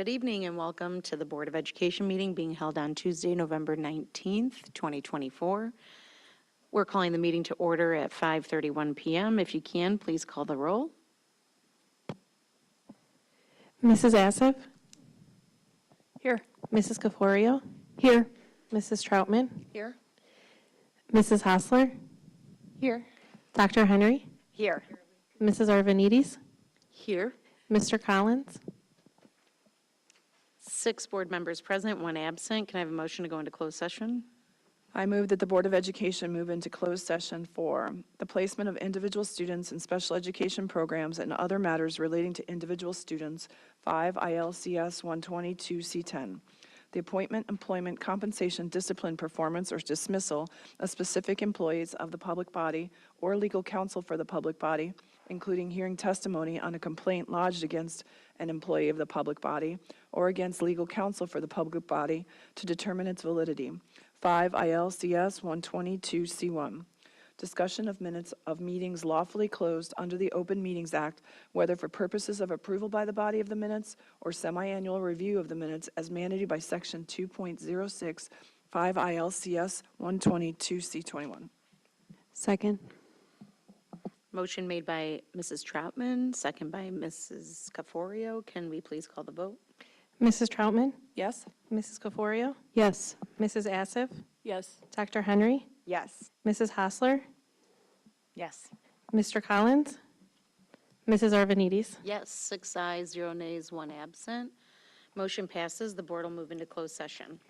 Good evening and welcome to the Board of Education meeting being held on Tuesday, November 19th, 2024. We're calling the meeting to order at 5:31 p.m. If you can, please call the roll. Mrs. Assif? Here. Mrs. Caforio? Here. Mrs. Troutman? Here. Mrs. Hostler? Here. Dr. Henry? Here. Mrs. Arvanites? Here. Mr. Collins? 6 board members present, 1 absent. Can I have a motion to go into closed session? I move that the Board of Education move into closed session for the placement of individual students in special education programs and other matters relating to individual students, 5 ILCS 122C10. The appointment, employment, compensation, discipline, performance, or dismissal of specific employees of the public body or legal counsel for the public body, including hearing testimony on a complaint lodged against an employee of the public body or against legal counsel for the public body to determine its validity. 5 ILCS 122C1. Discussion of minutes of meetings lawfully closed under the Open Meetings Act, whether for purposes of approval by the body of the minutes or semi-annual review of the minutes as mandated by Section 2.06, 5 ILCS 122C21. Second. Motion made by Mrs. Troutman, second by Mrs. Caforio. Can we please call the vote? Mrs. Troutman? Yes? Mrs. Caforio? Yes. Mrs. Assif? Yes. Dr. Henry? Yes. Mrs. Hostler? Yes. Mr. Collins? Mrs. Arvanites? Yes, 6 ayes, 0 nays, 1 absent. Motion passes. The board will move into closed session.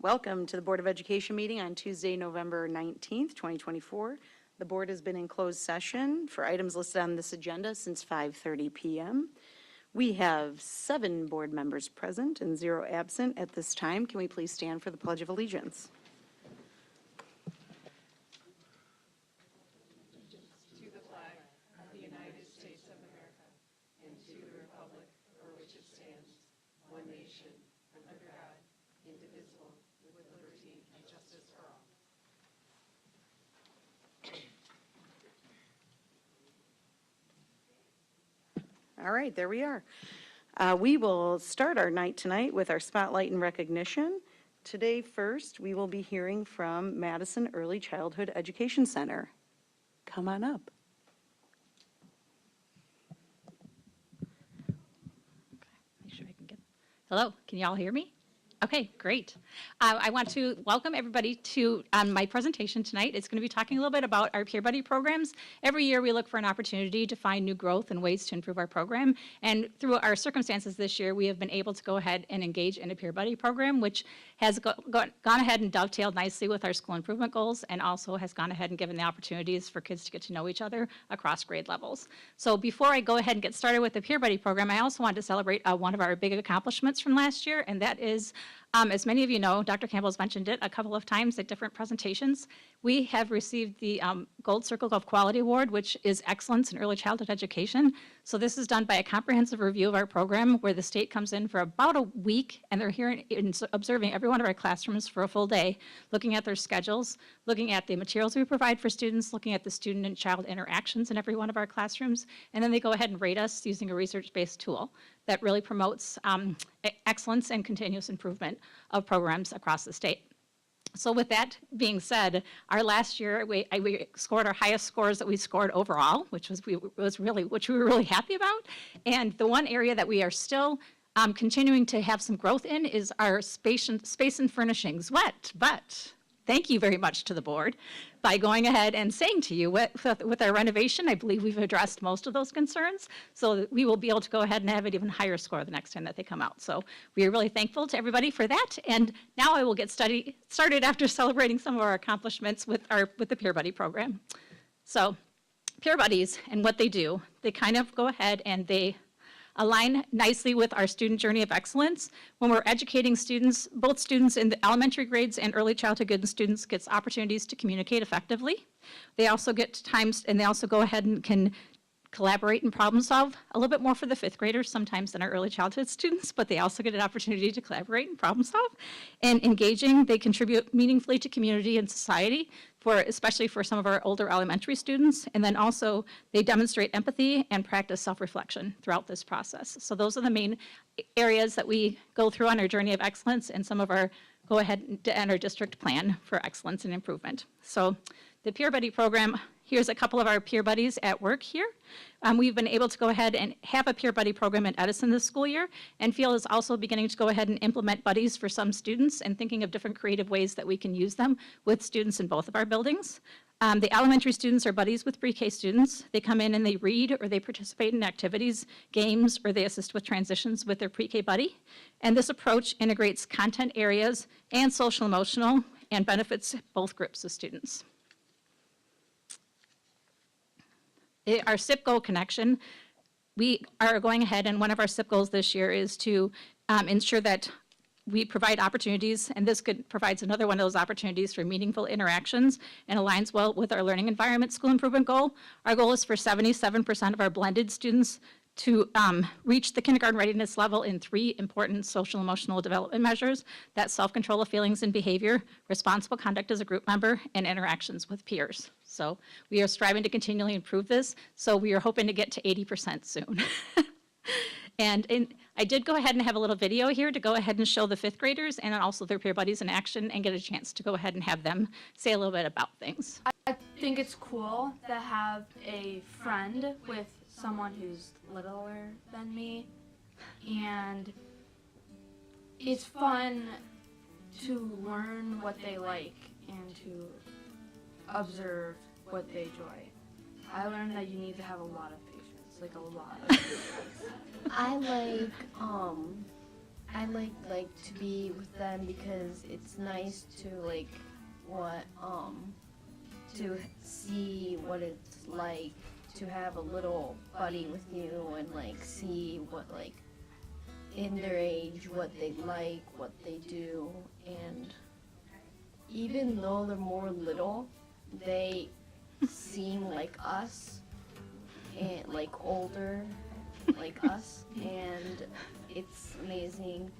Welcome to the Board of Education meeting on Tuesday, November 19th, 2024. The board has been in closed session for items listed on this agenda since 5:30 PM. We have 7 board members present and 0 absent at this time. Can we please stand for the Pledge of Allegiance? All right, there we are. We will start our night tonight with our spotlight and recognition. Today, first, we will be hearing from Madison Early Childhood Education Center. Come on up. Make sure I can get. Hello, can you all hear me? Okay, great. I want to welcome everybody to my presentation tonight. It's going to be talking a little bit about our Peer Buddy programs. Every year we look for an opportunity to find new growth and ways to improve our program. And through our circumstances this year, we have been able to go ahead and engage in a Peer Buddy program, which has gone ahead and dovetailed nicely with our school improvement goals, and also has gone ahead and given the opportunities for kids to get to know each other across grade levels. So before I go ahead and get started with the Peer Buddy program, I also wanted to celebrate one of our big accomplishments from last year, and that is, as many of you know, Dr. Campbell's mentioned it a couple of times at different presentations. We have received the Gold Circle of Quality Award, which is excellence in early childhood education. So this is done by a comprehensive review of our program, where the state comes in for about a week, and they're here and observing every one of our classrooms for a full day, looking at their schedules, looking at the materials we provide for students, looking at the student and child interactions in every one of our classrooms, and then they go ahead and rate us using a research-based tool that really promotes excellence and continuous improvement of programs across the state. So with that being said, our last year, we scored our highest scores that we scored overall, which we were really happy about. And the one area that we are still continuing to have some growth in is our space and furnishings. But thank you very much to the board by going ahead and saying to you, with our renovation, I believe we've addressed most of those concerns, so that we will be able to go ahead and have an even higher score the next time that they come out. So we are really thankful to everybody for that. And now I will get started after celebrating some of our accomplishments with the Peer Buddy program. So Peer Buddies and what they do, they kind of go ahead and they align nicely with our student journey of excellence. When we're educating students, both students in the elementary grades and early childhood good students gets opportunities to communicate effectively. They also get times, and they also go ahead and can collaborate and problem solve a little bit more for the 5th graders sometimes than our early childhood students, but they also get an opportunity to collaborate and problem solve. And engaging, they contribute meaningfully to community and society, especially for some of our older elementary students. And then also they demonstrate empathy and practice self-reflection throughout this process. So those are the main areas that we go through on our journey of excellence, and some of our go ahead and our district plan for excellence and improvement. So the Peer Buddy program, here's a couple of our peer buddies at work here. We've been able to go ahead and have a Peer Buddy program at Edison this school year, and Field is also beginning to go ahead and implement buddies for some students and thinking of different creative ways that we can use them with students in both of our buildings. The elementary students are buddies with pre-K students. They come in and they read, or they participate in activities, games, or they assist with transitions with their pre-K buddy. And this approach integrates content areas and social emotional and benefits both groups of students. Our SIP goal connection, we are going ahead, and one of our SIP goals this year is to ensure that we provide opportunities, and this provides another one of those opportunities for meaningful interactions and aligns well with our learning environment school improvement goal. Our goal is for 77% of our blended students to reach the kindergarten readiness level in 3 important social emotional development measures. That's self-control of feelings and behavior, responsible conduct as a group member, and interactions with peers. So we are striving to continually improve this, so we are hoping to get to 80% soon. And I did go ahead and have a little video here to go ahead and show the 5th graders and also their peer buddies in action, and get a chance to go ahead and have them say a little bit about things. I think it's cool to have a friend with someone who's littler than me, and it's fun to learn what they like and to observe what they enjoy. I learned that you need to have a lot of patience, like a lot of patience. I like I like to be with them because it's nice to to see what it's like to have a little buddy with you and see what in their age what they like, what they do, and even though they're more little, they seem like us and older like us, and it's amazing.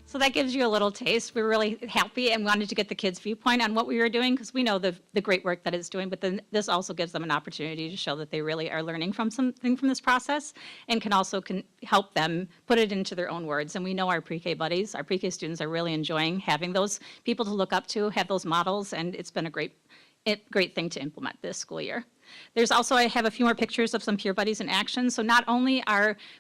So that gives you a little taste. We're really happy and wanted to get the kids' viewpoint on what we were doing because we know the great work that it's doing, but then this also gives them an opportunity to show that they really are learning from something from this process and can also help them put it into their own words. And we know our pre-K buddies, our pre-K students are really enjoying having those people to look up to, have those models, and it's been a great thing to implement this school year. There's also, I have a few more pictures of some peer buddies in action. So not only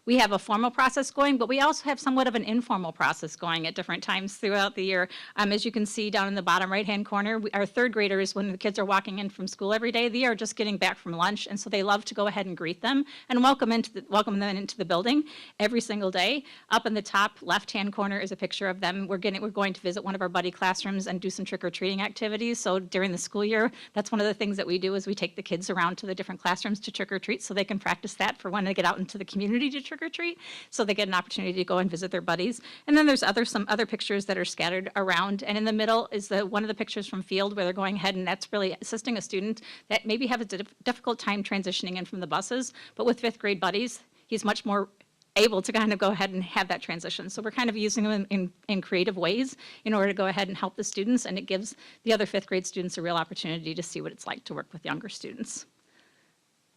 we have a formal process going, but we also have somewhat of an informal process going at different times throughout the year. As you can see down in the bottom right-hand corner, our third graders, when the kids are walking in from school every day, they are just getting back from lunch. And so they love to go ahead and greet them and welcome them into the building every single day. Up in the top left-hand corner is a picture of them. We're going to visit one of our buddy classrooms and do some trick-or-treating activities. So during the school year, that's one of the things that we do is we take the kids around to the different classrooms to trick or treat so they can practice that for when they get out into the community to trick or treat, so they get an opportunity to go and visit their buddies. And then there's some other pictures that are scattered around, and in the middle is one of the pictures from field where they're going ahead, and that's really assisting a student that maybe have a difficult time transitioning in from the buses, but with fifth grade buddies, he's much more able to kind of go ahead and have that transition. So we're kind of using them in creative ways in order to go ahead and help the students, and it gives the other fifth grade students a real opportunity to see what it's like to work with younger students.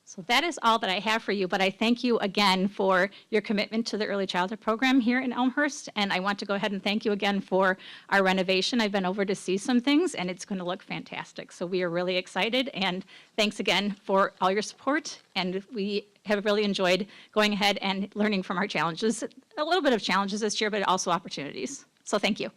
So that is all that I have for you, but I thank you again for your commitment to the early childhood program here in Elmhurst, and I want to go ahead and thank you again for our renovation. I've been over to see some things, and it's going to look fantastic. So we are really excited, and thanks again for all your support, and we have really enjoyed going ahead and learning from our challenges, a little bit of challenges this year, but also opportunities. So thank you.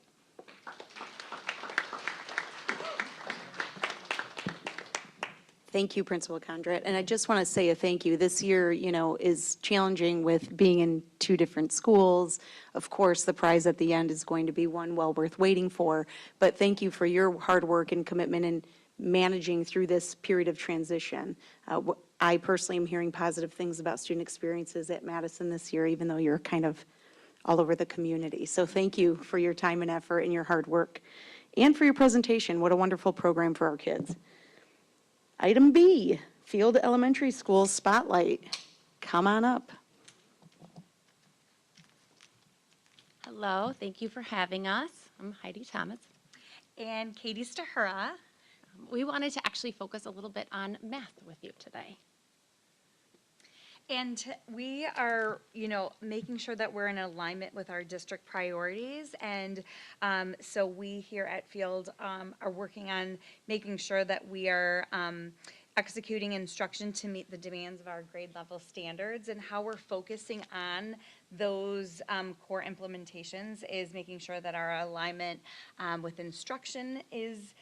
Thank you, Principal Condrat. And I just want to say a thank you. This year, is challenging with being in two different schools. Of course, the prize at the end is going to be one well worth waiting for. But thank you for your hard work and commitment in managing through this period of transition. I personally am hearing positive things about student experiences at Madison this year, even though you're kind of all over the community. So thank you for your time and effort and your hard work and for your presentation. What a wonderful program for our kids. Item B, Field Elementary School Spotlight. Come on up. Hello, thank you for having us. I'm Heidi Thomas. And Katie Stahura. We wanted to actually focus a little bit on math with you today. And we are, making sure that we're in alignment with our district priorities. And so we here at Field are working on making sure that we are executing instruction to meet the demands of our grade level standards. And how we're focusing on those core implementations is making sure that our alignment with instruction is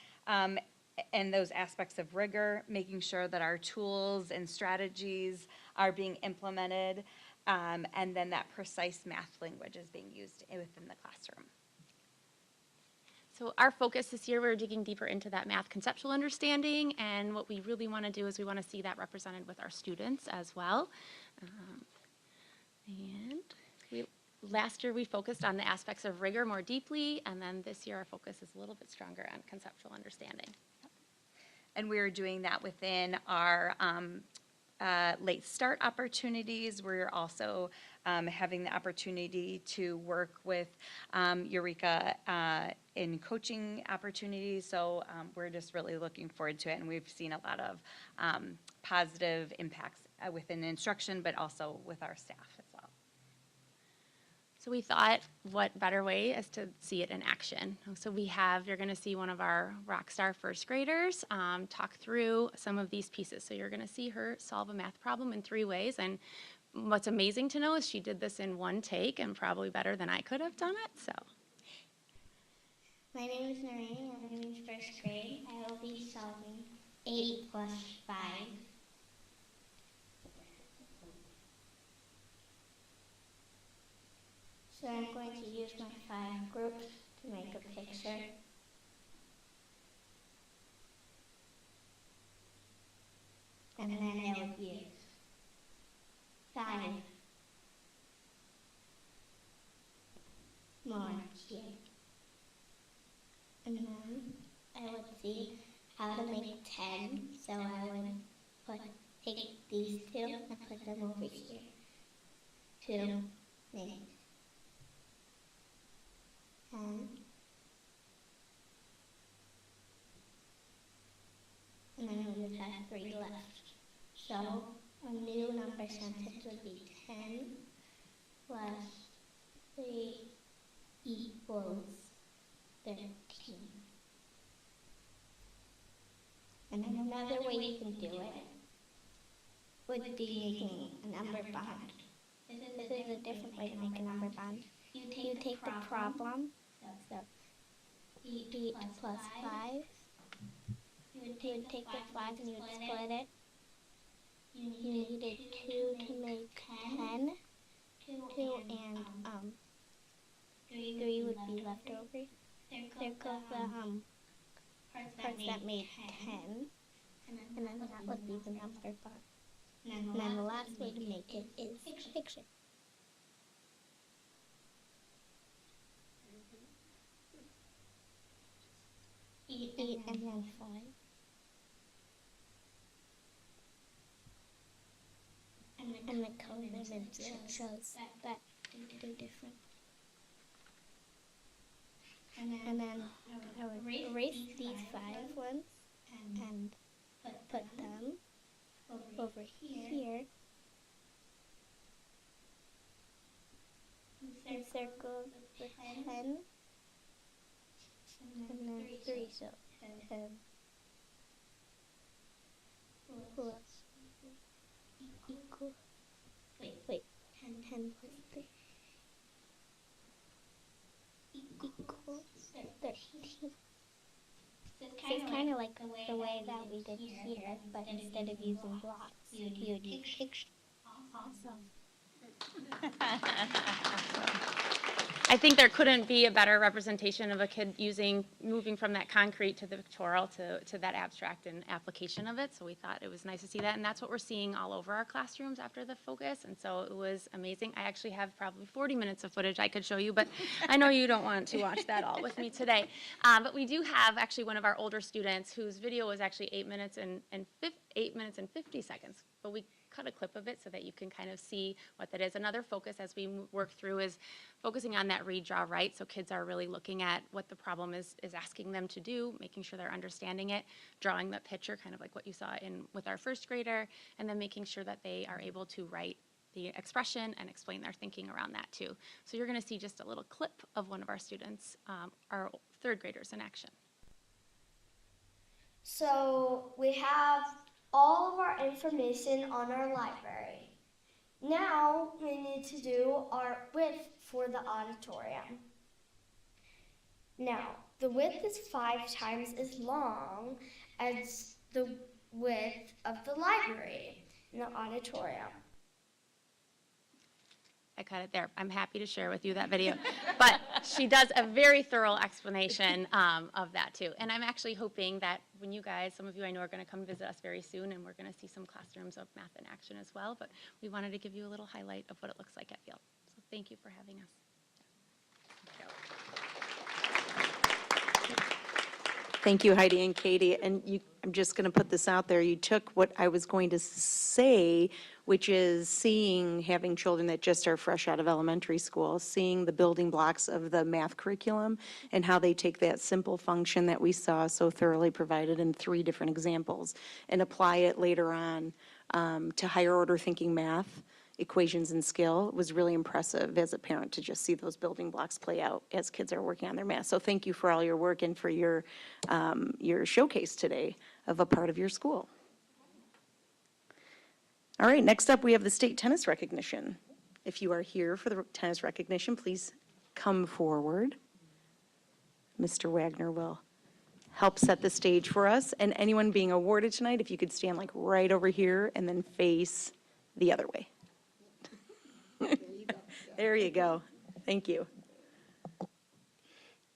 and those aspects of rigor, making sure that our tools and strategies are being implemented, and then that precise math language is being used within the classroom. So our focus this year, we're digging deeper into that math conceptual understanding, and what we really want to do is we want to see that represented with our students as well. Last year we focused on the aspects of rigor more deeply, and then this year our focus is a little bit stronger on conceptual understanding. And we're doing that within our late start opportunities. We're also having the opportunity to work with Eureka in coaching opportunities. So we're just really looking forward to it. And we've seen a lot of positive impacts within instruction, but also with our staff as well. So we thought, what better way is to see it in action. So you're going to see one of our rock star first graders talk through some of these pieces. So you're going to see her solve a math problem in 3 ways. And what's amazing to know is she did this in 1 take and probably better than I could have done it. So. My name is Noreen. I'm in first grade. I will be solving 8 plus 5. So I'm going to use my 5 groups to make a picture. And then I would use 5 more here. And then I would see how to make 10. So I would take these 2 and put them over here to make 10. And then we would have 3 left. So a new number sentence would be 10 plus 3 equals 13. And then another way you can do it would be making a number bond. This is a different way to make a number bond. You take the problem, so 8 plus 5. You would take the 5 and you would split it. You needed 2 to make 10. 2 and 3 would be left over. Circle the parts that made 10. And then that would be the number bond. And then the last way to make it is picture. Eight and then 5. And the color shows that they're different. And then I would erase these 5 ones and put them over here. And circle the 10. And then 3, so 10 plus equal. Wait, 10 plus 3 equals 13. So it's kind of like the way that we did here, but instead of using blocks, you would use pictures. Awesome. I think there couldn't be a better representation of a kid moving from that concrete to the pictorial to that abstract and application of it. So we thought it was nice to see that. And that's what we're seeing all over our classrooms after the focus. And so it was amazing. I actually have probably 40 minutes of footage I could show you, but I know you don't want to watch that all with me today. But we do have actually one of our older students whose video was actually 8 minutes and 50 seconds. But we cut a clip of it so that you can kind of see what that is. Another focus as we work through is focusing on that read, draw, write. So kids are really looking at what the problem is asking them to do, making sure they're understanding it, drawing that picture, kind of like what you saw with our first grader, and then making sure that they are able to write the expression and explain their thinking around that too. So you're going to see just a little clip of one of our students, our 3rd graders in action. So we have all of our information on our library. Now we need to do our width for the auditorium. Now, the width is 5 times as long as the width of the library in the auditorium. I cut it there. I'm happy to share with you that video. But she does a very thorough explanation of that too. And I'm actually hoping that when you guys, some of you I know are going to come visit us very soon, and we're going to see some classrooms of math in action as well. But we wanted to give you a little highlight of what it looks like at Field. So thank you for having us. Thank you, Heidi and Katie. And I'm just going to put this out there. You took what I was going to say, which is having children that just are fresh out of elementary school, seeing the building blocks of the math curriculum and how they take that simple function that we saw so thoroughly provided in 3 different examples and apply it later on to higher order thinking math, equations and skill. It was really impressive as a parent to just see those building blocks play out as kids are working on their math. So thank you for all your work and for your showcase today of a part of your school. All right, next up we have the state tennis recognition. If you are here for the tennis recognition, please come forward. Mr. Wagner will help set the stage for us. And anyone being awarded tonight, if you could stand like right over here and then face the other way. There you go. Thank you.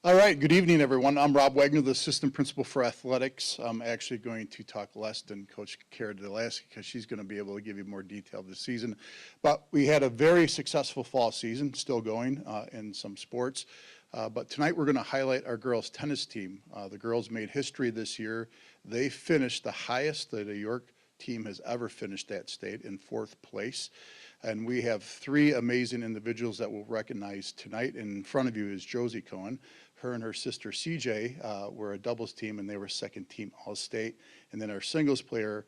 All right, good evening, everyone. I'm Rob Wagner, the Assistant Principal for Athletics. I'm actually going to talk less than Coach Kara Delaski because she's going to be able to give you more detail this season. But we had a very successful fall season, still going in some sports. But tonight we're going to highlight our girls' tennis team. The girls made history this year. They finished the highest that a York team has ever finished at state, in 4th place. And we have 3 amazing individuals that we'll recognize tonight. In front of you is Josie Cohen. Her and her sister CJ were a doubles team, and they were 2nd team All-State. And then our singles player,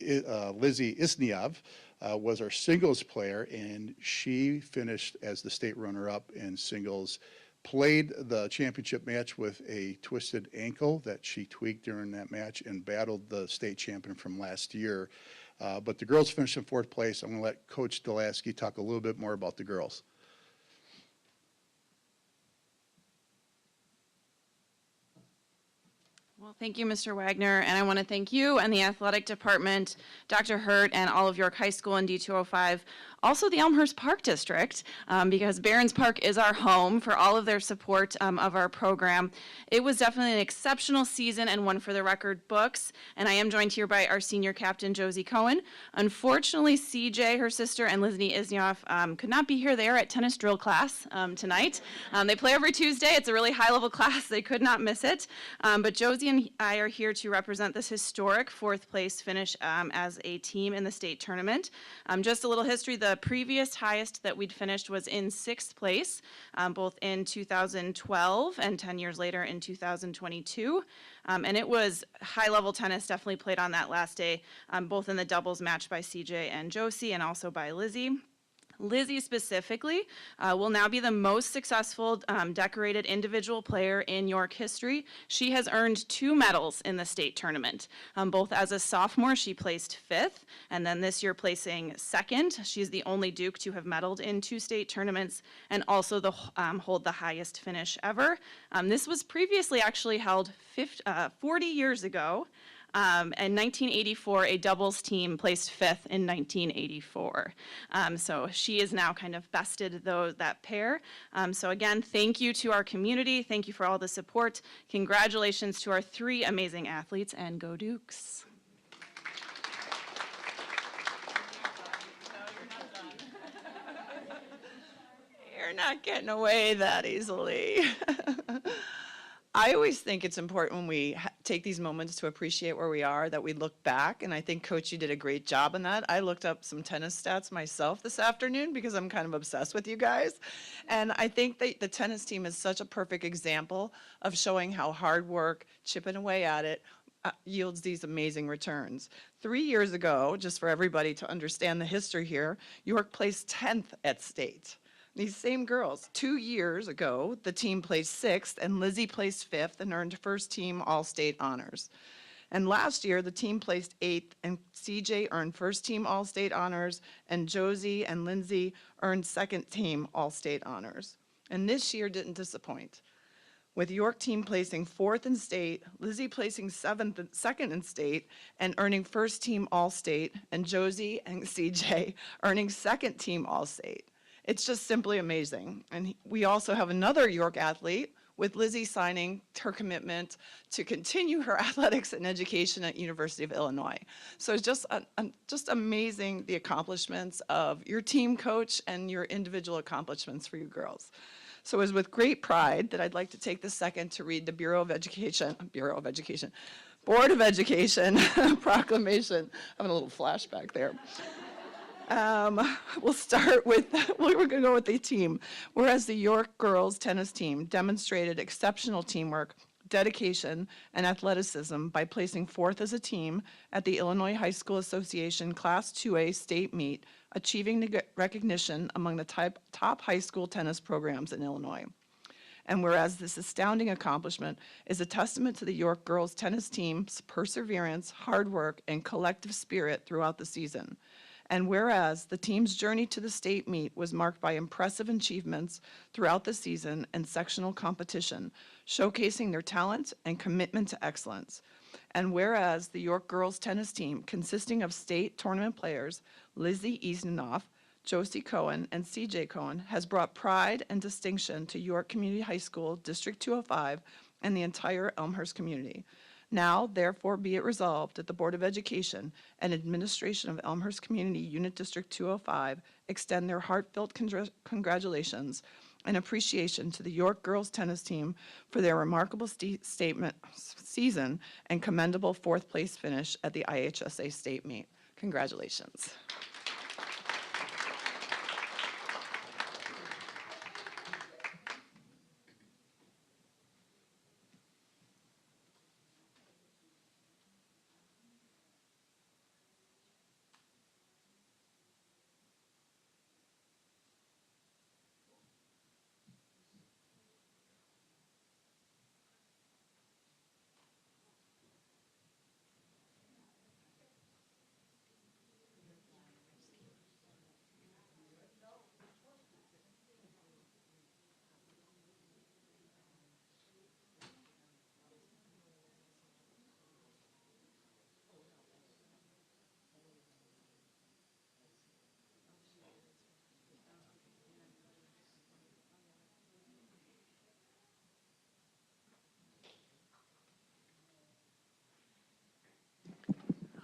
Lizzie Isniov, was our singles player, and she finished as the state runner-up in singles. Played the championship match with a twisted ankle that she tweaked during that match, and battled the state champion from last year. But the girls finished in 4th place. I'm going to let Coach Delaski talk a little bit more about the girls. Well, thank you, Mr. Wagner, and I want to thank you and the athletic department, Dr. Hurt, and all of York High School and D205, also the Elmhurst Park District, because Barron's Park is our home, for all of their support of our program. It was definitely an exceptional season and one for the record books, and I am joined here by our senior captain, Josie Cohen. Unfortunately, CJ, her sister, and Lizzie Isnioff could not be here. They are at tennis drill class tonight. They play every Tuesday. It's a really high-level class. They could not miss it. But Josie and I are here to represent this historic 4th place finish as a team in the state tournament. Just a little history, the previous highest that we'd finished was in 6th place, both in 2012 and 10 years later in 2022. And it was high-level tennis, definitely played on that last day, both in the doubles match by CJ and Josie, and also by Lizzie. Lizzie specifically will now be the most successful decorated individual player in York history. She has earned 2 medals in the state tournament. Both as a sophomore, she placed 5th, and then this year placing 2nd. She's the only Duke to have medaled in 2 state tournaments, and also hold the highest finish ever. This was previously actually held 40 years ago. In 1984, a doubles team placed 5th in 1984. So she is now kind of bested that pair. So again, thank you to our community. Thank you for all the support. Congratulations to our 3 amazing athletes, and go Dukes. You're not getting away that easily. I always think it's important when we take these moments to appreciate where we are, that we look back, and I think, Coach, you did a great job in that. I looked up some tennis stats myself this afternoon because I'm kind of obsessed with you guys, and I think that the tennis team is such a perfect example of showing how hard work, chipping away at it, yields these amazing returns. 3 years ago, just for everybody to understand the history here, York placed 10th at state. These same girls, 2 years ago, the team placed 6th, and Lizzie placed 5th and earned 1st team All-State honors. And last year, the team placed 8th, and CJ earned 1st team All-State honors, and Josie and Lindsay earned 2nd team All-State honors. And this year didn't disappoint. With York team placing 4th in state, Lizzie placing 2nd in state, and earning 1st team All-State, and Josie and CJ earning 2nd team All-State. It's just simply amazing. And we also have another York athlete, with Lizzie signing her commitment to continue her athletics and education at University of Illinois. So it's just amazing, the accomplishments of your team, Coach, and your individual accomplishments for you girls. So it is with great pride that I'd like to take this second to read the Board of Education proclamation. Having a little flashback there. We'll start with, we're going to go with the team. Whereas the York girls tennis team demonstrated exceptional teamwork, dedication, and athleticism by placing 4th as a team at the Illinois High School Association Class 2A state meet, achieving recognition among the top high school tennis programs in Illinois. And whereas this astounding accomplishment is a testament to the York girls tennis team's perseverance, hard work, and collective spirit throughout the season. And whereas the team's journey to the state meet was marked by impressive achievements throughout the season and sectional competition, showcasing their talent and commitment to excellence. And whereas the York girls tennis team, consisting of state tournament players Lizzie Isniov, Josie Cohen, and CJ Cohen has brought pride and distinction to York Community High School, District 205, and the entire Elmhurst community. Now, therefore, be it resolved that the Board of Education and Administration of Elmhurst Community Unit District 205 extend their heartfelt congratulations and appreciation to the York girls tennis team for their remarkable season and commendable fourth-place finish at the IHSA state meet. Congratulations.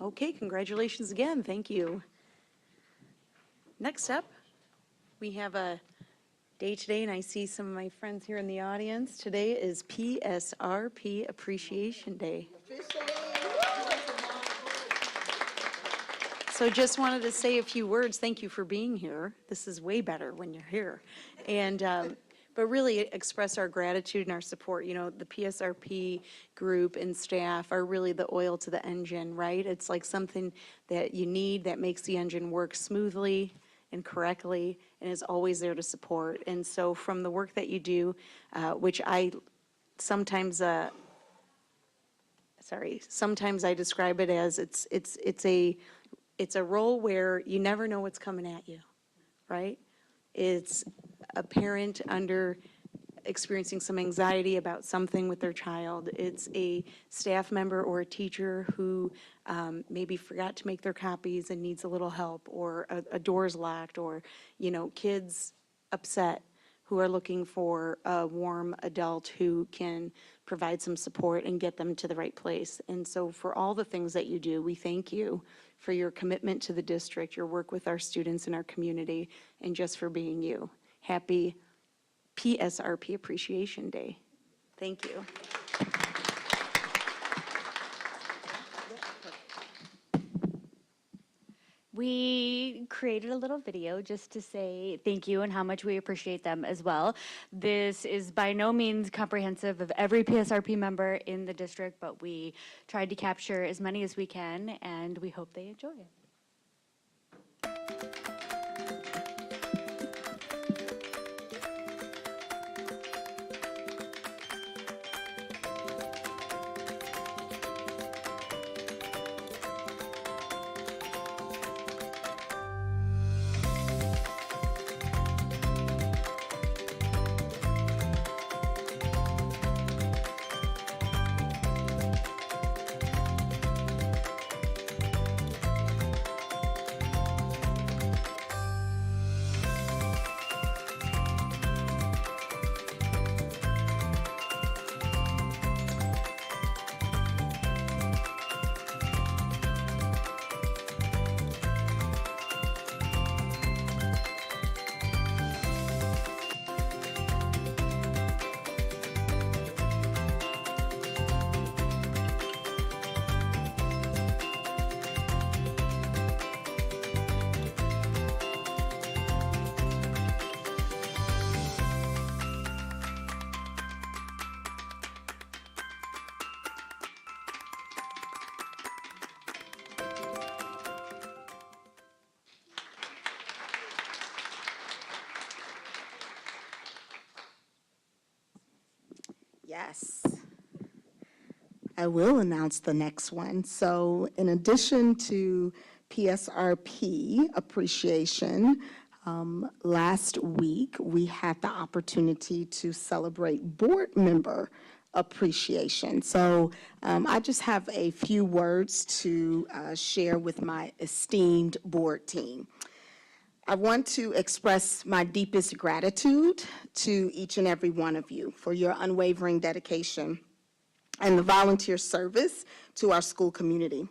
Okay, congratulations again. Thank you. Next up, we have a day today, and I see some of my friends here in the audience. Today is PSRP Appreciation Day. So just wanted to say a few words. Thank you for being here. This is way better when you're here. And but really express our gratitude and our support. You know, the PSRP group and staff are really the oil to the engine, right? It's like something that you need that makes the engine work smoothly and correctly and is always there to support. And so from the work that you do, which I sometimes, sometimes I describe it as it's a role where you never know what's coming at you, right? It's a parent experiencing some anxiety about something with their child. It's a staff member or a teacher who maybe forgot to make their copies and needs a little help, or a door's locked, or, you know, kids upset who are looking for a warm adult who can provide some support and get them to the right place. And so for all the things that you do, we thank you for your commitment to the district, your work with our students and our community, and just for being you. Happy PSRP Appreciation Day. Thank you. We created a little video just to say thank you and how much we appreciate them as well. This is by no means comprehensive of every PSRP member in the district, but we tried to capture as many as we can, and we hope they enjoy it. Yes. I will announce the next one. So in addition to PSRP appreciation, last week we had the opportunity to celebrate board member appreciation. So I just have a few words to share with my esteemed board team. I want to express my deepest gratitude to each and every one of you for your unwavering dedication and the volunteer service to our school community.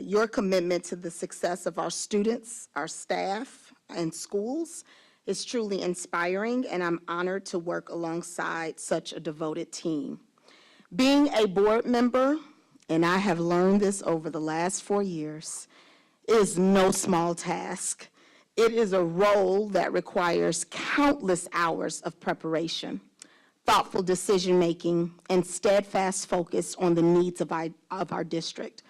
Your commitment to the success of our students, our staff, and schools is truly inspiring, and I'm honored to work alongside such a devoted team. Being a board member, and I have learned this over the last 4 years, is no small task. It is a role that requires countless hours of preparation, thoughtful decision-making, and steadfast focus on the needs of our district.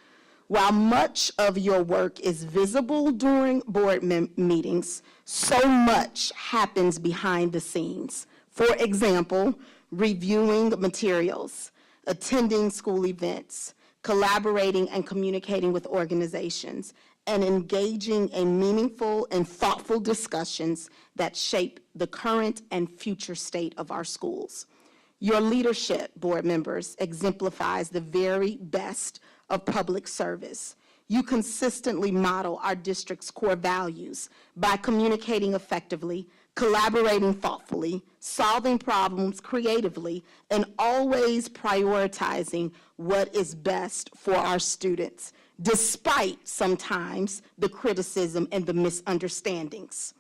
While much of your work is visible during board meetings, so much happens behind the scenes. For example, reviewing materials, attending school events, collaborating and communicating with organizations, and engaging in meaningful and thoughtful discussions that shape the current and future state of our schools. Your leadership, board members, exemplifies the very best of public service. You consistently model our district's core values by communicating effectively, collaborating thoughtfully, solving problems creatively, and always prioritizing what is best for our students, despite sometimes the criticism and the misunderstandings.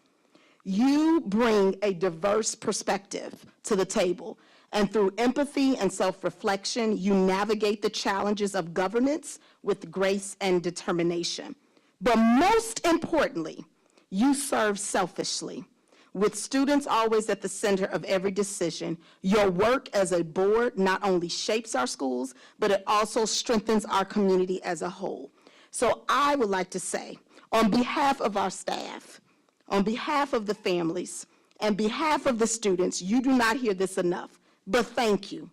You bring a diverse perspective to the table, and through empathy and self-reflection, you navigate the challenges of governance with grace and determination. But most importantly, you serve selfishly. With students always at the center of every decision, your work as a board not only shapes our schools, but it also strengthens our community as a whole. So I would like to say, on behalf of our staff, on behalf of the families, and behalf of the students, you do not hear this enough, but thank you.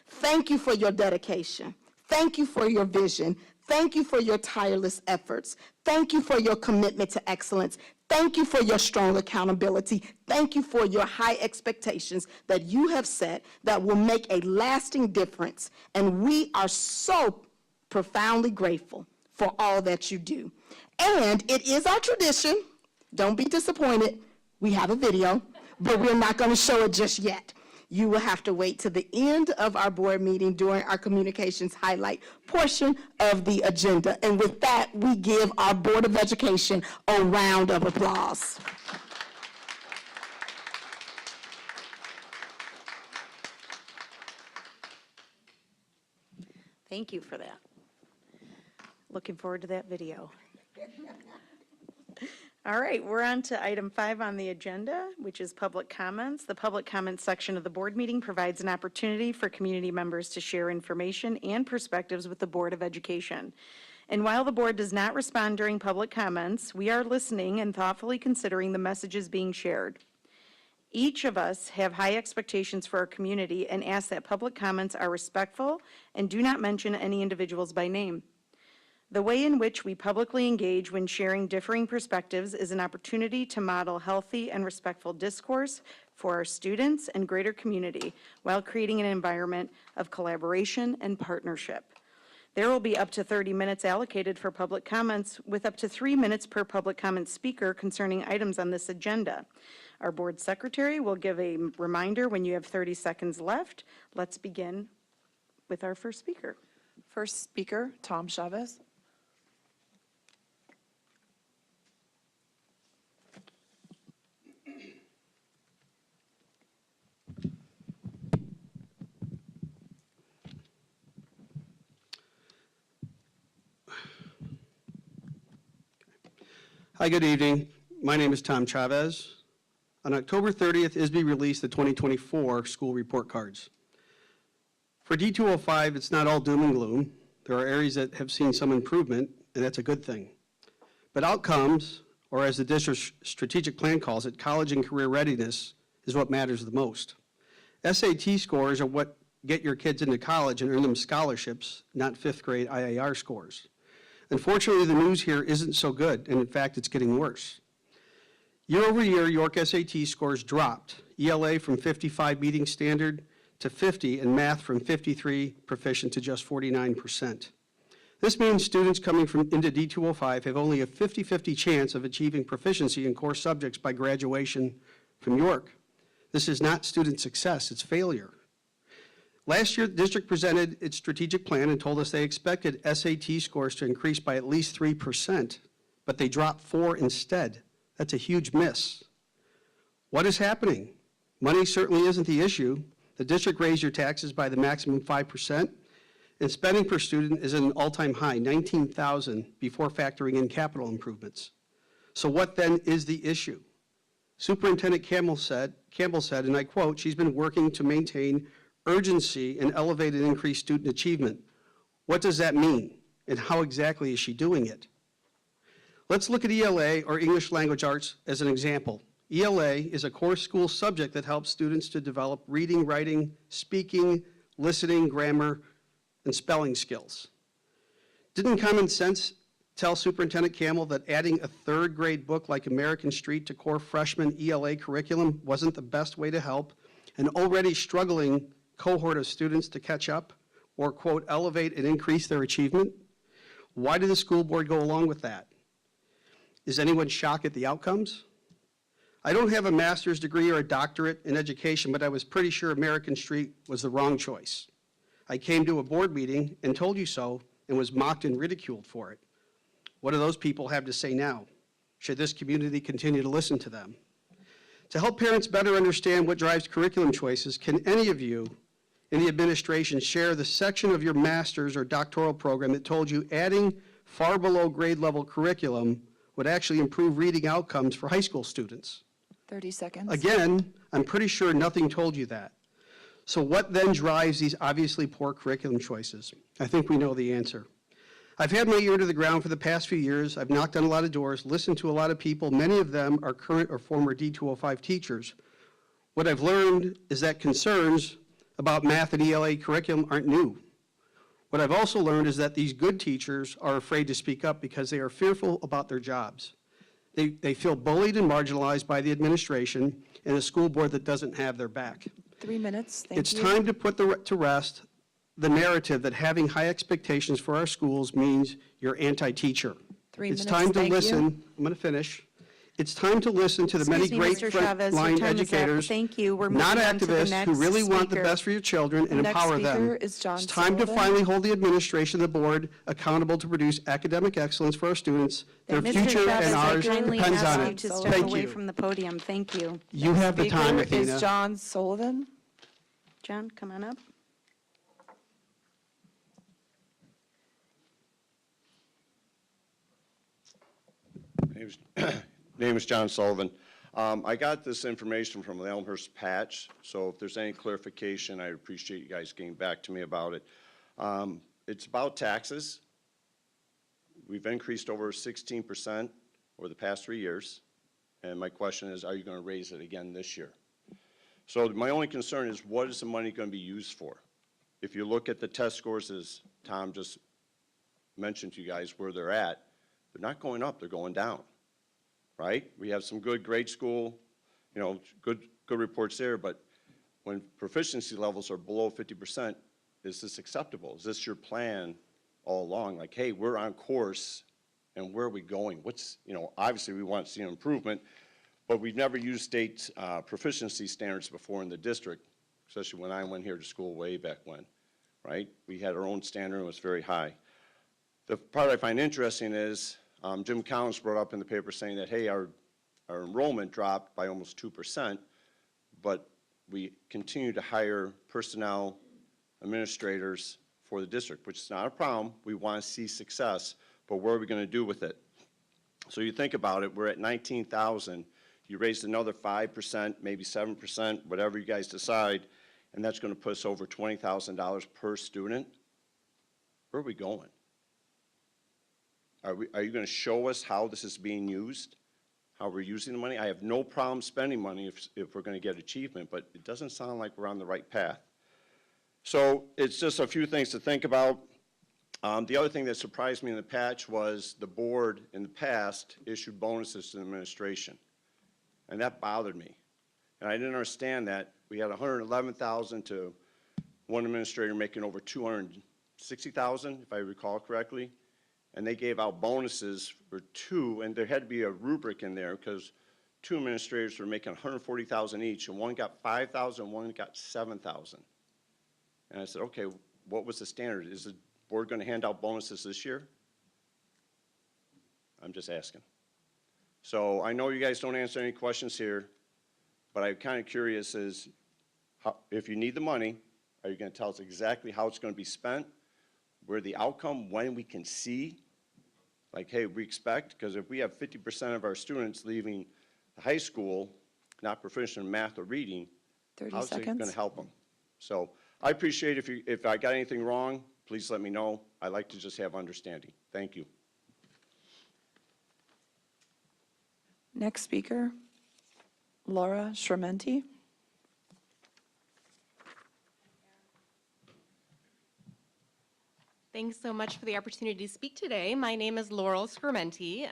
Thank you for your dedication. Thank you for your vision. Thank you for your tireless efforts. Thank you for your commitment to excellence. Thank you for your strong accountability. Thank you for your high expectations that you have set that will make a lasting difference. And we are so profoundly grateful for all that you do. And it is our tradition, don't be disappointed, we have a video, but we're not going to show it just yet. You will have to wait to the end of our board meeting during our communications highlight portion of the agenda. And with that, we give our Board of Education a round of applause. Thank you for that. Looking forward to that video. All right, we're on to item 5 on the agenda, which is public comments. The public comments section of the board meeting provides an opportunity for community members to share information and perspectives with the Board of Education. And while the board does not respond during public comments, we are listening and thoughtfully considering the messages being shared. Each of us have high expectations for our community and ask that public comments are respectful and do not mention any individuals by name. The way in which we publicly engage when sharing differing perspectives is an opportunity to model healthy and respectful discourse for our students and greater community while creating an environment of collaboration and partnership. There will be up to 30 minutes allocated for public comments, with up to 3 minutes per public comment speaker concerning items on this agenda. Our board secretary will give a reminder when you have 30 seconds left. Let's begin with our first speaker. First speaker, Tom Chavez. Hi, good evening. My name is Tom Chavez. On October 30th, ISB released the 2024 school report cards. For D205, it's not all doom and gloom. There are areas that have seen some improvement, and that's a good thing. But outcomes, or as the district's strategic plan calls it, college and career readiness, is what matters the most. SAT scores are what get your kids into college and earn them scholarships, not 5th grade IAR scores. Unfortunately, the news here isn't so good, and in fact, it's getting worse. Year over year, York SAT scores dropped. ELA from 55 meeting standard to 50, and math from 53 proficient to just 49%. This means students coming into D205 have only a 50-50 chance of achieving proficiency in core subjects by graduation from York. This is not student success, it's failure. Last year, the district presented its strategic plan and told us they expected SAT scores to increase by at least 3%, but they dropped 4 instead. That's a huge miss. What is happening? Money certainly isn't the issue. The district raised your taxes by the maximum 5%, and spending per student is at an all-time high, $19,000, before factoring in capital improvements. So what then is the issue? Superintendent Campbell said, and I quote, she's been working to maintain urgency and elevate and increase student achievement. What does that mean, and how exactly is she doing it? Let's look at ELA, or English Language Arts, as an example. ELA is a core school subject that helps students to develop reading, writing, speaking, listening, grammar, and spelling skills. Didn't common sense tell Superintendent Campbell that adding a 3rd grade book like American Street to core freshman ELA curriculum wasn't the best way to help an already struggling cohort of students to catch up or, quote, elevate and increase their achievement? Why did the school board go along with that? Is anyone shocked at the outcomes? I don't have a master's degree or a doctorate in education, but I was pretty sure American Street was the wrong choice. I came to a board meeting and told you so and was mocked and ridiculed for it. What do those people have to say now? Should this community continue to listen to them? To help parents better understand what drives curriculum choices, can any of you in the administration share the section of your master's or doctoral program that told you adding far below grade level curriculum would actually improve reading outcomes for high school students? 30 seconds. Again, I'm pretty sure nothing told you that. So what then drives these obviously poor curriculum choices? I think we know the answer. I've had my ear to the ground for the past few years. I've knocked on a lot of doors, listened to a lot of people. Many of them are current or former D205 teachers. What I've learned is that concerns about math and ELA curriculum aren't new. What I've also learned is that these good teachers are afraid to speak up because they are fearful about their jobs. They feel bullied and marginalized by the administration and a school board that doesn't have their back. 3 minutes, thank you. It's time to put to rest the narrative that having high expectations for our schools means you're anti-teacher. 3 It's minutes, time to thank you. listen. I'm going to finish. It's time to listen to the many Excuse me, great Mr. Chavez, your frontline time is up. educators, Thank you. We're not moving on to the activists, who next really want the speaker. best for your children and Next empower them. speaker is John It's time to Sullivan. finally hold the administration, the board, accountable to produce academic excellence for our students. Their Mr. future Chavez, and I ours kindly depends ask on you it. to step Thank away you. from the podium. Thank you. You have the time, Speaker is Athena. John Sullivan. John, come on up. Name is John Sullivan. I got this information from the Elmhurst Patch, so if there's any clarification, I'd appreciate you guys getting back to me about it. It's about taxes. We've increased over 16% over the past 3 years, and my question is, are you going to raise it again this year? So my only concern is, what is the money going to be used for? If you look at the test scores, as Tom just mentioned to you guys where they're at, they're not going up, they're going down, right? We have some good grade school, you know, good reports there, but when proficiency levels are below 50%, is this acceptable? Is this your plan all along? Like, hey, we're on course, and where are we going? What's, you know, obviously we want to see an improvement, but we've never used state proficiency standards before in the district, especially when I went here to school way back when, right? We had our own standard and it was very high. The part I find interesting is Jim Collins brought up in the paper saying that, hey, our enrollment dropped by almost 2%, but we continue to hire personnel, administrators for the district, which is not a problem. We want to see success, but what are we going to do with it? So you think about it, we're at 19,000. You raised another 5%, maybe 7%, whatever you guys decide, and that's going to put us over $20,000 per student. Where are we going? Are you going to show us how this is being used, how we're using the money? I have no problem spending money if we're going to get achievement, but it doesn't sound like we're on the right path. So it's just a few things to think about. The other thing that surprised me in the patch was the board in the past issued bonuses to the administration, and that bothered me. And I didn't understand that. We had $111,000 to one administrator making over $200,000 60,000, if I recall correctly, and they gave out bonuses for 2, and there had to be a rubric in there because 2 administrators were making 140,000 each, and one got 5,000, one got 7,000. And I said, okay, what was the standard? Is the board going to hand out bonuses this year? I'm just asking. So I know you guys don't answer any questions here, but I'm kind of curious is, if you need the money, are you going to tell us exactly how it's going to be spent, where the outcome, when we can see, like, hey, we expect, because if we have 50% of our students leaving the high school not proficient in math or reading, 30 how's it seconds. going to help them? So I appreciate if I got anything wrong, please let me know. I like to just have understanding. Thank you. Next speaker, Laura Shrementi. Thanks so much for the opportunity to speak today. My name is Laurel Scrimente.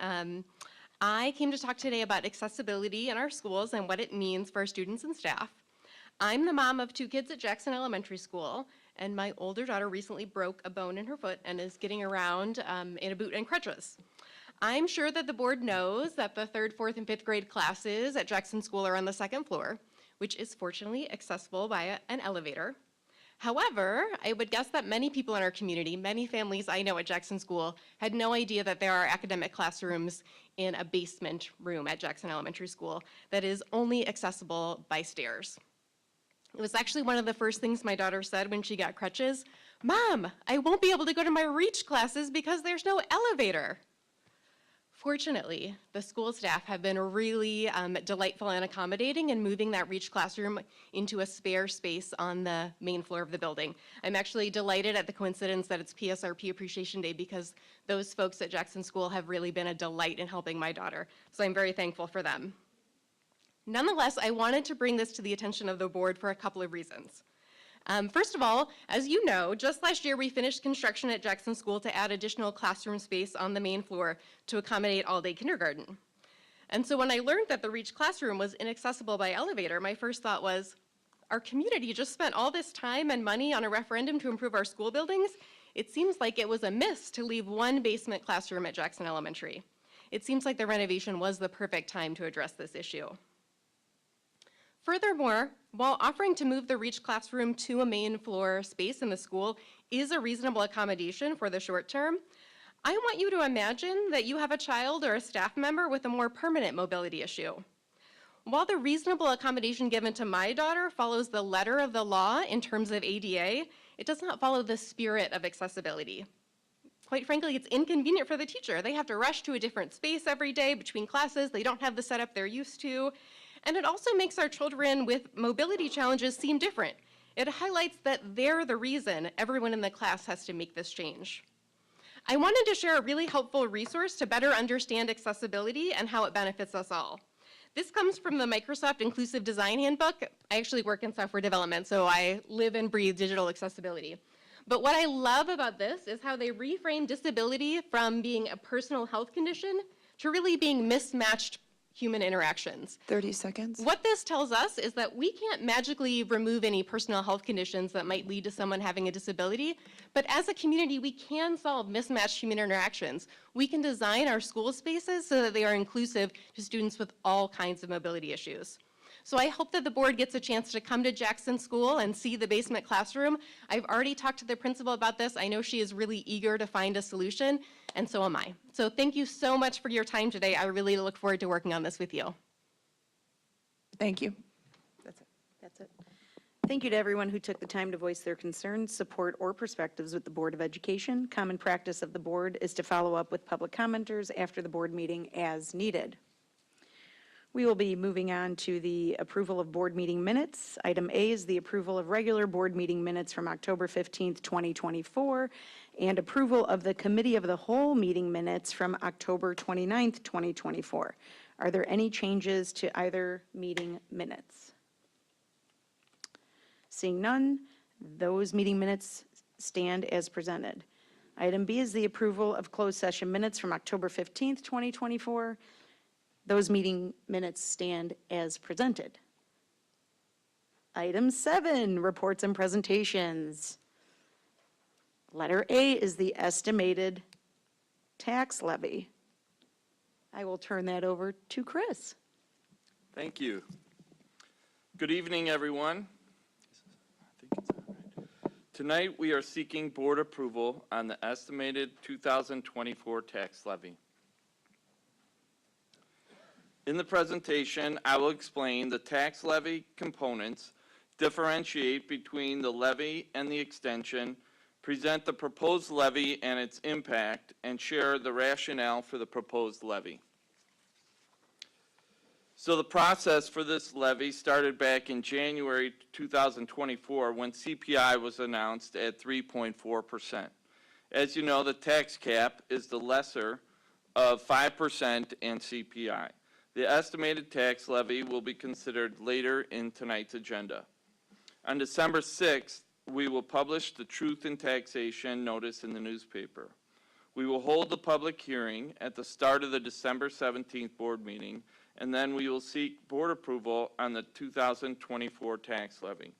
I came to talk today about accessibility in our schools and what it means for our students and staff. I'm the mom of 2 kids at Jackson Elementary School, and my older daughter recently broke a bone in her foot and is getting around in a boot and crutches. I'm sure that the board knows that the 3rd, 4th, and 5th grade classes at Jackson School are on the 2nd floor, which is fortunately accessible via an elevator. However, I would guess that many people in our community, many families I know at Jackson School, had no idea that there are academic classrooms in a basement room at Jackson Elementary School that is only accessible by stairs. It was actually one of the first things my daughter said when she got crutches. "Mom, I won't be able to go to my REACH classes because there's no elevator." Fortunately, the school staff have been really delightful and accommodating in moving that REACH classroom into a spare space on the main floor of the building. I'm actually delighted at the coincidence that it's PSRP Appreciation Day because those folks at Jackson School have really been a delight in helping my daughter. So I'm very thankful for them. Nonetheless, I wanted to bring this to the attention of the board for a couple of reasons. First of all, as you know, just last year we finished construction at Jackson School to add additional classroom space on the main floor to accommodate all-day kindergarten. And so when I learned that the REACH classroom was inaccessible by elevator, my first thought was, our community just spent all this time and money on a referendum to improve our school buildings. It seems like it was a miss to leave one basement classroom at Jackson Elementary. It seems like the renovation was the perfect time to address this issue. Furthermore, while offering to move the REACH classroom to a main floor space in the school is a reasonable accommodation for the short term, I want you to imagine that you have a child or a staff member with a more permanent mobility issue. While the reasonable accommodation given to my daughter follows the letter of the law in terms of ADA, it does not follow the spirit of accessibility. Quite frankly, it's inconvenient for the teacher. They have to rush to a different space every day between classes. They don't have the setup they're used to. And it also makes our children with mobility challenges seem different. It highlights that they're the reason everyone in the class has to make this change. I wanted to share a really helpful resource to better understand accessibility and how it benefits us all. This comes from the Microsoft Inclusive Design Handbook. I actually work in software development, so I live and breathe digital accessibility. But what I love about this is how they reframe disability from being a personal health condition to really being mismatched human interactions. 30 seconds. What this tells us is that we can't magically remove any personal health conditions that might lead to someone having a disability, but as a community, we can solve mismatched human interactions. We can design our school spaces so that they are inclusive to students with all kinds of mobility issues. So I hope that the board gets a chance to come to Jackson School and see the basement classroom. I've already talked to the principal about this. I know she is really eager to find a solution, and so am I. So thank you so much for your time today. I really look forward to working on this with you. Thank you. That's it. Thank you to everyone who took the time to voice their concerns, support, or perspectives with the Board of Education. Common practice of the board is to follow up with public commenters after the board meeting as needed. We will be moving on to the approval of board meeting minutes. Item A is the approval of regular board meeting minutes from October 15th, 2024, and approval of the Committee of the Whole meeting minutes from October 29th, 2024. Are there any changes to either meeting minutes? Seeing none, those meeting minutes stand as presented. Item B is the approval of closed session minutes from October 15th, 2024. Those meeting minutes stand as presented. Item 7, reports and presentations. Letter A is the estimated tax levy. I will turn that over to Chris. Thank you. Good evening, everyone. Tonight, we are seeking board approval on the estimated 2024 tax levy. In the presentation, I will explain the tax levy components, differentiate between the levy and the extension, present the proposed levy and its impact, and share the rationale for the proposed levy. So the process for this levy started back in January 2024 when CPI was announced at 3.4%. As you know, the tax cap is the lesser of 5% and CPI. The estimated tax levy will be considered later in tonight's agenda. On December 6th, we will publish the Truth in Taxation notice in the newspaper. We will hold the public hearing at the start of the December 17th board meeting, and then we will seek board approval on the 2024 tax levy.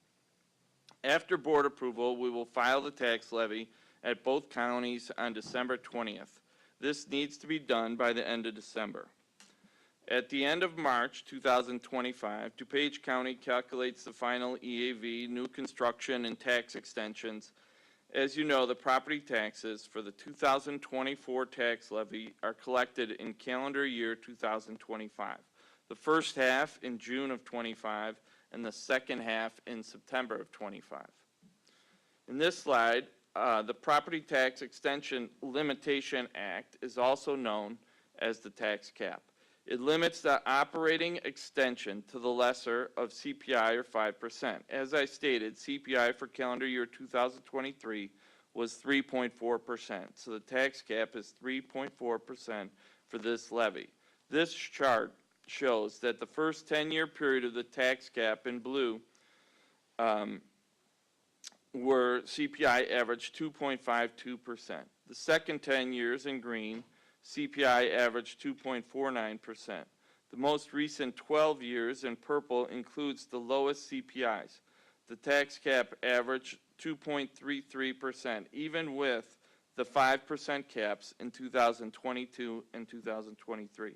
After board approval, we will file the tax levy at both counties on December 20th. This needs to be done by the end of December. At the end of March 2025, DuPage County calculates the final EAV, new construction, and tax extensions. As you know, the property taxes for the 2024 tax levy are collected in calendar year 2025. The first half in June of 25 and the second half in September of 25. In this slide, the Property Tax Extension Limitation Act is also known as the tax cap. It limits the operating extension to the lesser of CPI or 5%. As I stated, CPI for calendar year 2023 was 3.4%. So the tax cap is 3.4% for this levy. This chart shows that the first 10-year period of the tax cap in blue were CPI averaged 2.52%. The second 10 years in green, CPI averaged 2.49%. The most recent 12 years in purple includes the lowest CPIs. The tax cap averaged 2.33%, even with the 5% caps in 2022 and 2023.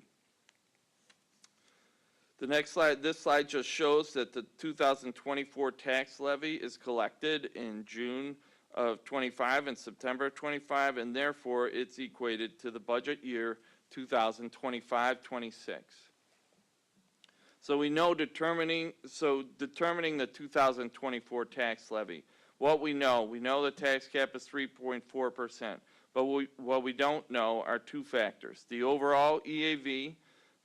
The next slide, this slide just shows that the 2024 tax levy is collected in June of 25 and September of 25, and therefore it's equated to the budget year 2025-26. So we know determining the 2024 tax levy. What we know the tax cap is 3.4%, but what we don't know are two factors: the overall EAV,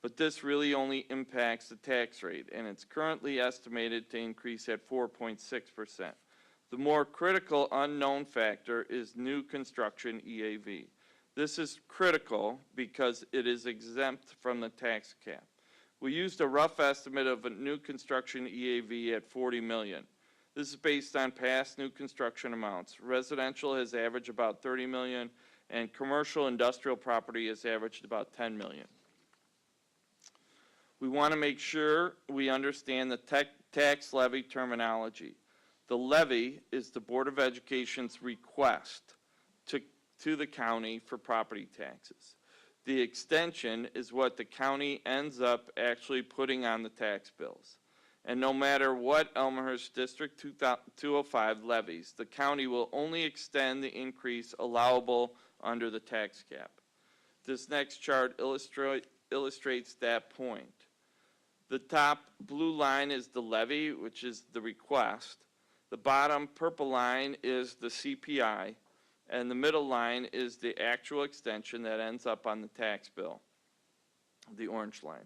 but this really only impacts the tax rate, and it's currently estimated to increase at 4.6%. The more critical unknown factor is new construction EAV. This is critical because it is exempt from the tax cap. We used a rough estimate of a new construction EAV at 40 million. This is based on past new construction amounts. Residential has averaged about 30 million, and commercial industrial property has averaged about 10 million. We want to make sure we understand the tax levy terminology. The levy is the Board of Education's request to the county for property taxes. The extension is what the county ends up actually putting on the tax bills. And no matter what Elmhurst District 205 levies, the county will only extend the increase allowable under the tax cap. This next chart illustrates that point. The top blue line is the levy, which is the request. The bottom purple line is the CPI, and the middle line is the actual extension that ends up on the tax bill, the orange line.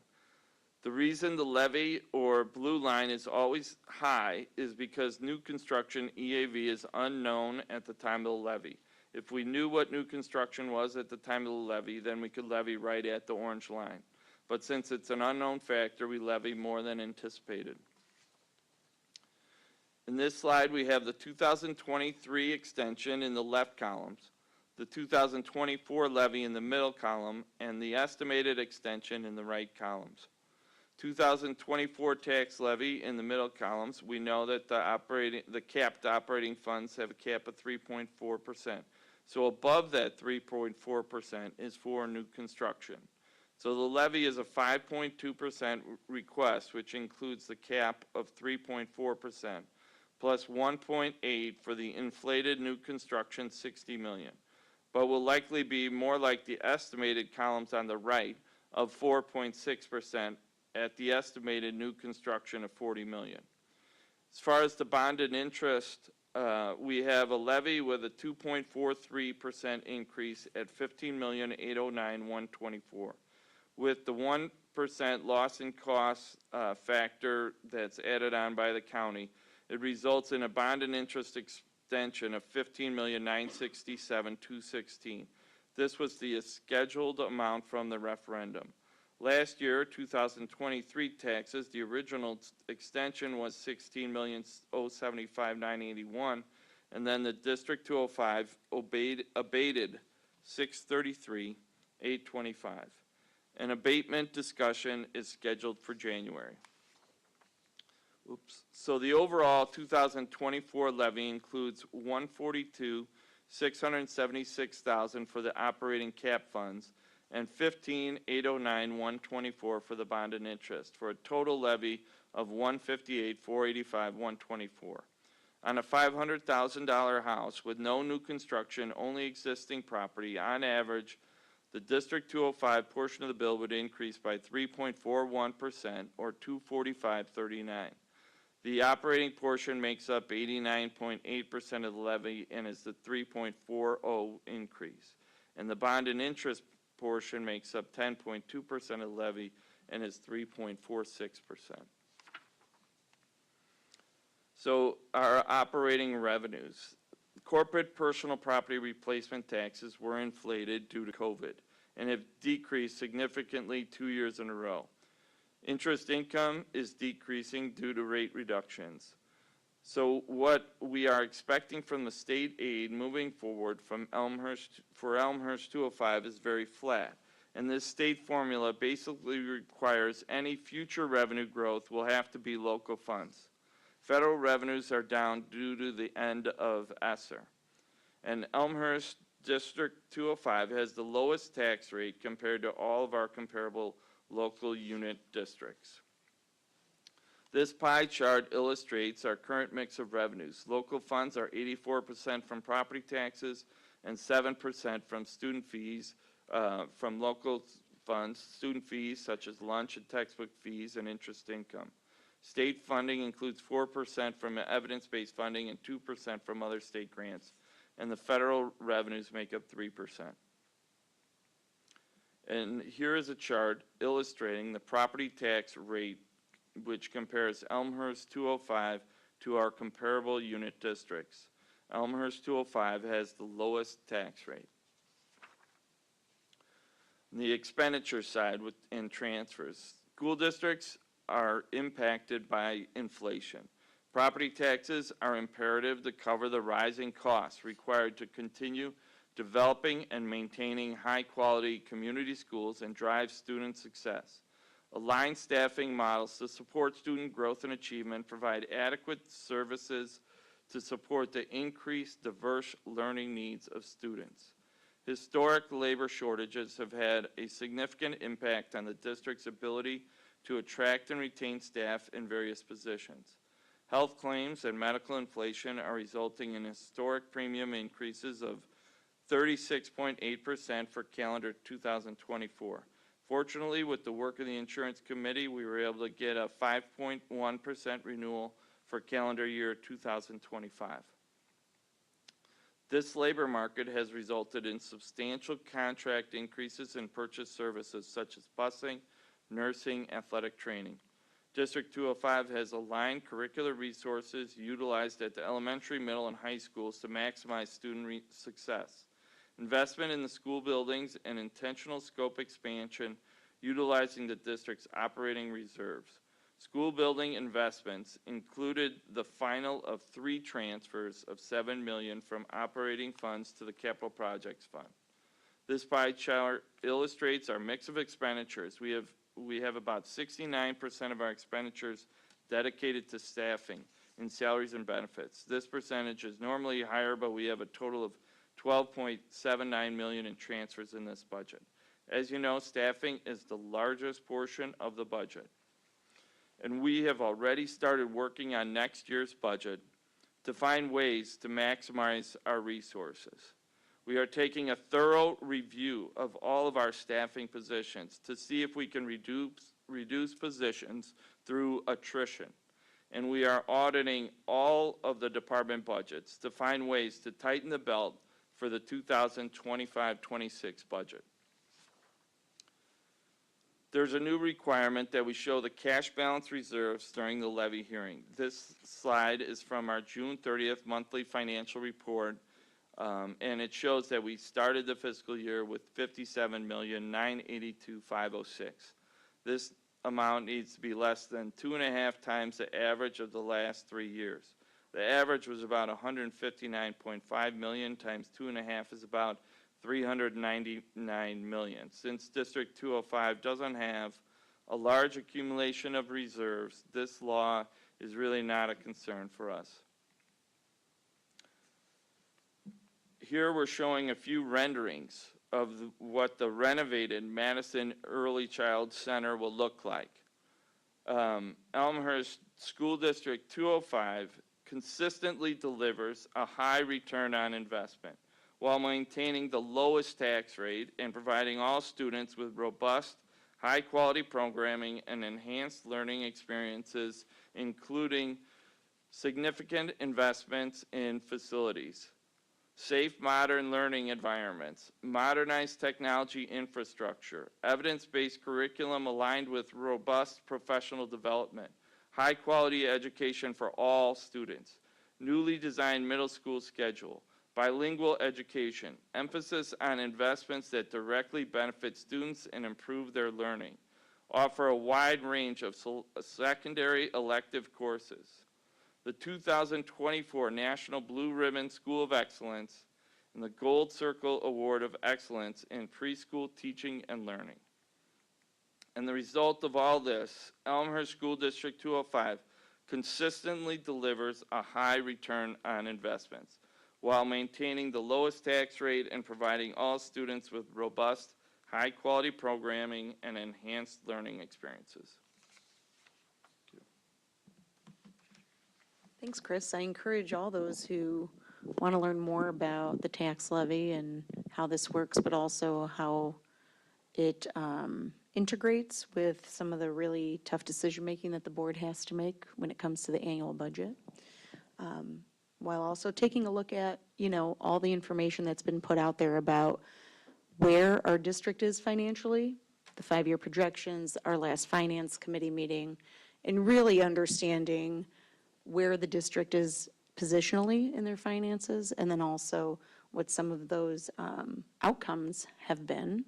The reason the levy or blue line is always high is because new construction EAV is unknown at the time of the levy. If we knew what new construction was at the time of the levy, then we could levy right at the orange line. But since it's an unknown factor, we levy more than anticipated. In this slide, we have the 2023 extension in the left columns, the 2024 levy in the middle column, and the estimated extension in the right columns. 2024 tax levy in the middle columns, we know that the capped operating funds have a cap of 3.4%. So above that 3.4% is for new construction. So the levy is a 5.2% request, which includes the cap of 3.4%, plus 1.8 for the inflated new construction 60 million, but will likely be more like the estimated columns on the right of 4.6% at the estimated new construction of 40 million. As far as the bond and interest, we have a levy with a 2.43% increase at 15,809,124. With the 1% loss in cost factor that's added on by the county, it results in a bond and interest extension of 15,967,216. This was the scheduled amount from the referendum. Last year, 2023 taxes, the original extension was 16,075,981, and then the District 205 abated 633,825. An abatement discussion is scheduled for January. Oops. So the overall 2024 levy includes $142,676,000 for the operating cap funds and $15,809,124 for the bond and interest, for a total levy of $158,485,124. On a $500,000 house with no new construction, only existing property, on average, the District 205 portion of the bill would increase by 3.41% or $245.39. The operating portion makes up 89.8% of the levy and is the 3.40 increase. And the bond and interest portion makes up 10.2% of the levy and is 3.46%. So our operating revenues. Corporate personal property replacement taxes were inflated due to COVID and have decreased significantly 2 years in a row. Interest income is decreasing due to rate reductions. So what we are expecting from the state aid moving forward from Elmhurst 205 is very flat. And this state formula basically requires any future revenue growth will have to be local funds. Federal revenues are down due to the end of ESSER. And Elmhurst District 205 has the lowest tax rate compared to all of our comparable local unit districts. This pie chart illustrates our current mix of revenues. Local funds are 84% from property taxes and 7% from student fees, from local funds, student fees such as lunch and textbook fees and interest income. State funding includes 4% from evidence-based funding and 2% from other state grants, and the federal revenues make up 3%. And here is a chart illustrating the property tax rate, which compares Elmhurst 205 to our comparable unit districts. Elmhurst 205 has the lowest tax rate. On the expenditure side in transfers, school districts are impacted by inflation. Property taxes are imperative to cover the rising costs required to continue developing and maintaining high-quality community schools and drive student success. Align staffing models to support student growth and achievement, provide adequate services to support the increased diverse learning needs of students. Historic labor shortages have had a significant impact on the district's ability to attract and retain staff in various positions. Health claims and medical inflation are resulting in historic premium increases of 36.8% for calendar 2024. Fortunately, with the work of the Insurance Committee, we were able to get a 5.1% renewal for calendar year 2025. This labor market has resulted in substantial contract increases in purchase services such as busing, nursing, athletic training. District 205 has aligned curricular resources utilized at the elementary, middle, and high schools to maximize student success. Investment in the school buildings and intentional scope expansion utilizing the district's operating reserves. School building investments included the final of 3 transfers of $7 million from operating funds to the capital projects fund. This pie chart illustrates our mix of expenditures. We have about 69% of our expenditures dedicated to staffing in salaries and benefits. This percentage is normally higher, but we have a total of $12.79 million in transfers in this budget. As you know, staffing is the largest portion of the budget. And we have already started working on next year's budget to find ways to maximize our resources. We are taking a thorough review of all of our staffing positions to see if we can reduce positions through attrition. And we are auditing all of the department budgets to find ways to tighten the belt for the 2025-26 budget. There's a new requirement that we show the cash balance reserves during the levy hearing. This slide is from our June 30th monthly financial report, and it shows that we started the fiscal year with $57,982,506. This amount needs to be less than 2.5 times the average of the last 3 years. The average was about $159.5 million times 2.5 is about $399 million. Since District 205 doesn't have a large accumulation of reserves, this law is really not a concern for us. Here we're showing a few renderings of what the renovated Madison Early Child Center will look like. Elmhurst School District 205 consistently delivers a high return on investment while maintaining the lowest tax rate and providing all students with robust, high-quality programming and enhanced learning experiences, including significant investments in facilities, safe, modern learning environments, modernized technology infrastructure, evidence-based curriculum aligned with robust professional development, high-quality education for all students, newly designed middle school schedule, bilingual education, emphasis on investments that directly benefit students and improve their learning, offer a wide range of secondary elective courses, the 2024 National Blue Ribbon School of Excellence, and the Gold Circle Award of Excellence in Preschool Teaching and Learning. And the result of all this, Elmhurst School District 205 consistently delivers a high return on investments, while maintaining the lowest tax rate and providing all students with robust, high-quality programming and enhanced learning experiences. Thanks, Chris. I encourage all those who want to learn more about the tax levy and how this works, but also how it integrates with some of the really tough decision-making that the board has to make when it comes to the annual budget. While also taking a look at, all the information that's been put out there about where our district is financially, the 5-year projections, our last finance committee meeting, and really understanding where the district is positionally in their finances, and then also what some of those outcomes have been,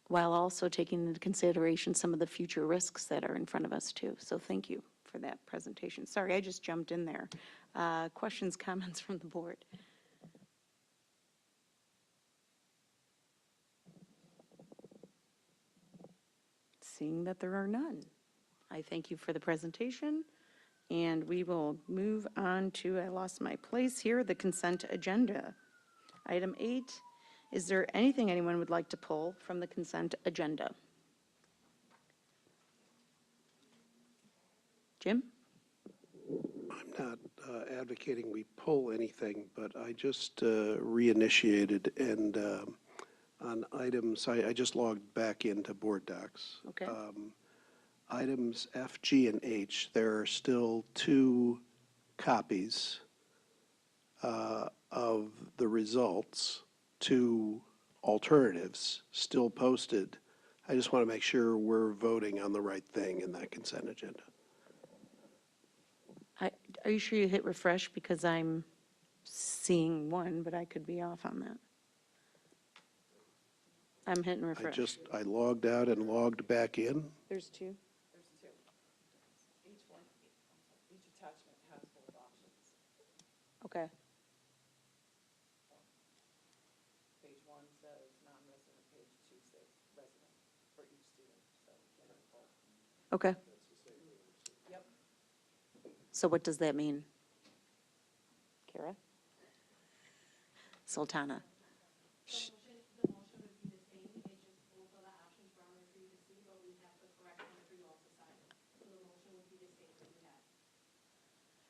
while also taking into consideration some of the future risks that are in front of us too. So thank you for that presentation. Sorry, I just jumped in there. Questions, comments from the board? Seeing that there are none, I thank you for the presentation, and we will move on to, I lost my place here, the consent agenda. Item 8, is there anything anyone would like to pull from the consent agenda? Jim? I'm not advocating we pull anything, but I just reinitiated and on items, I just logged back into Board Docs. Okay. Items F, G, and H, there are still 2 copies of the results, 2 alternatives still posted. I just want to make sure we're voting on the right thing in that consent agenda. Are you sure you hit refresh? Because I'm seeing one, but I could be off on that. I'm hitting refresh. I logged out and logged back in. There's 2. Each attachment has both options. Okay. Page 1 says non-resident, page 2 says resident for each student, so we can have both. Okay. Yep. So what does that mean? Kara? Sultana.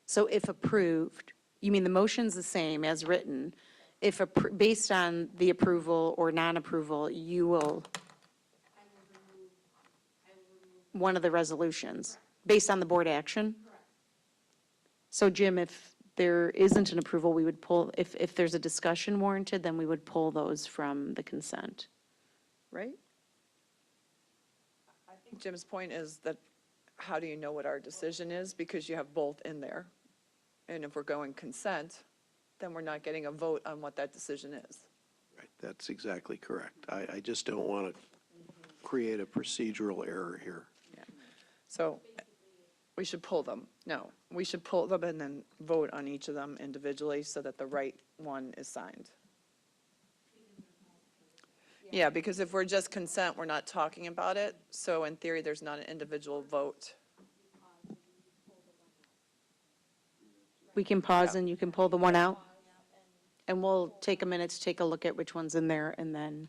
So if approved, you mean the motion's the same as written? If, based on the approval or non-approval, you will, one of the resolutions, based on the board action? So Jim, if there isn't an approval, we would pull, if there's a discussion warranted, then we would pull those from the consent, right? I think Jim's point is that how do you know what our decision is? Because you have both in there. And if we're going consent, then we're not getting a vote on what that decision is. Right, that's exactly correct. I just don't want to create a procedural error here. So we should pull them. No, we should pull them and then vote on each of them individually so that the right one is signed. Yeah, because if we're just consent, we're not talking about it. So in theory, there's not an individual vote. We can pause and you can pull the one out? And we'll take a minute to take a look at which one's in there and then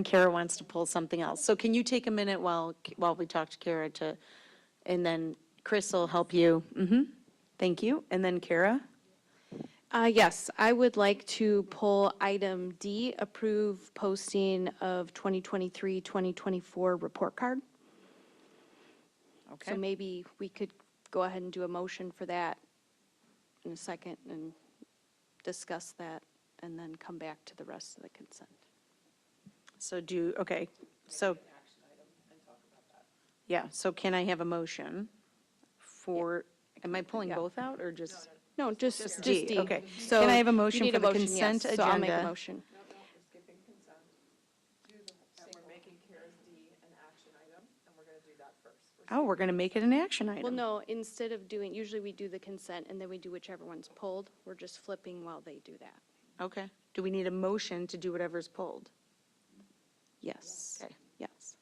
Kara wants to pull something else. So can you take a minute while we talk to Kara and then Chris will help you. Thank you. And then Kara? Yes, I would like to pull item D, approve posting of 2023-2024 report card. Okay. So maybe we could go ahead and do a motion for that in a second and discuss that and then come back to the rest of the consent. So okay, so. Yeah, so can I have a motion for, am I pulling both out or just? No, just D, D. okay. So Can I have a you motion need for a the motion, consent yes, agenda? So I'll make a motion. Oh, we're going to make it an action item. Well, no, instead of doing, usually we do the consent and then we do whichever one's pulled. We're just flipping while they do that. Okay. Do we need a motion to do whatever's pulled? Yes. Okay. Yes.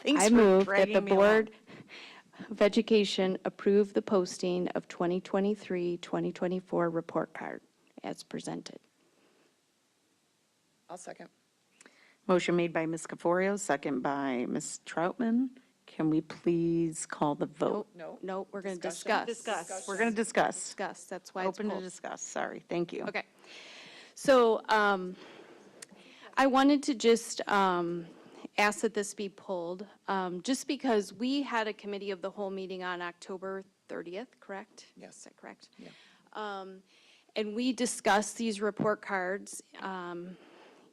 Thanks I for move that dragging the me along. Board of Education approve the posting of 2023-2024 report card as presented. I'll second. Motion made by Ms. Caforio, second by Ms. Troutman. Can we please call the vote? No, we're going to discuss. Discuss. We're going to discuss. Discuss, that's why it's Open to pulled. discuss, sorry, thank you. Okay. So I wanted to just ask that this be pulled, just because we had a committee of the whole meeting on October 30th, correct? Yes. Is that correct? Yeah. And we discussed these report cards,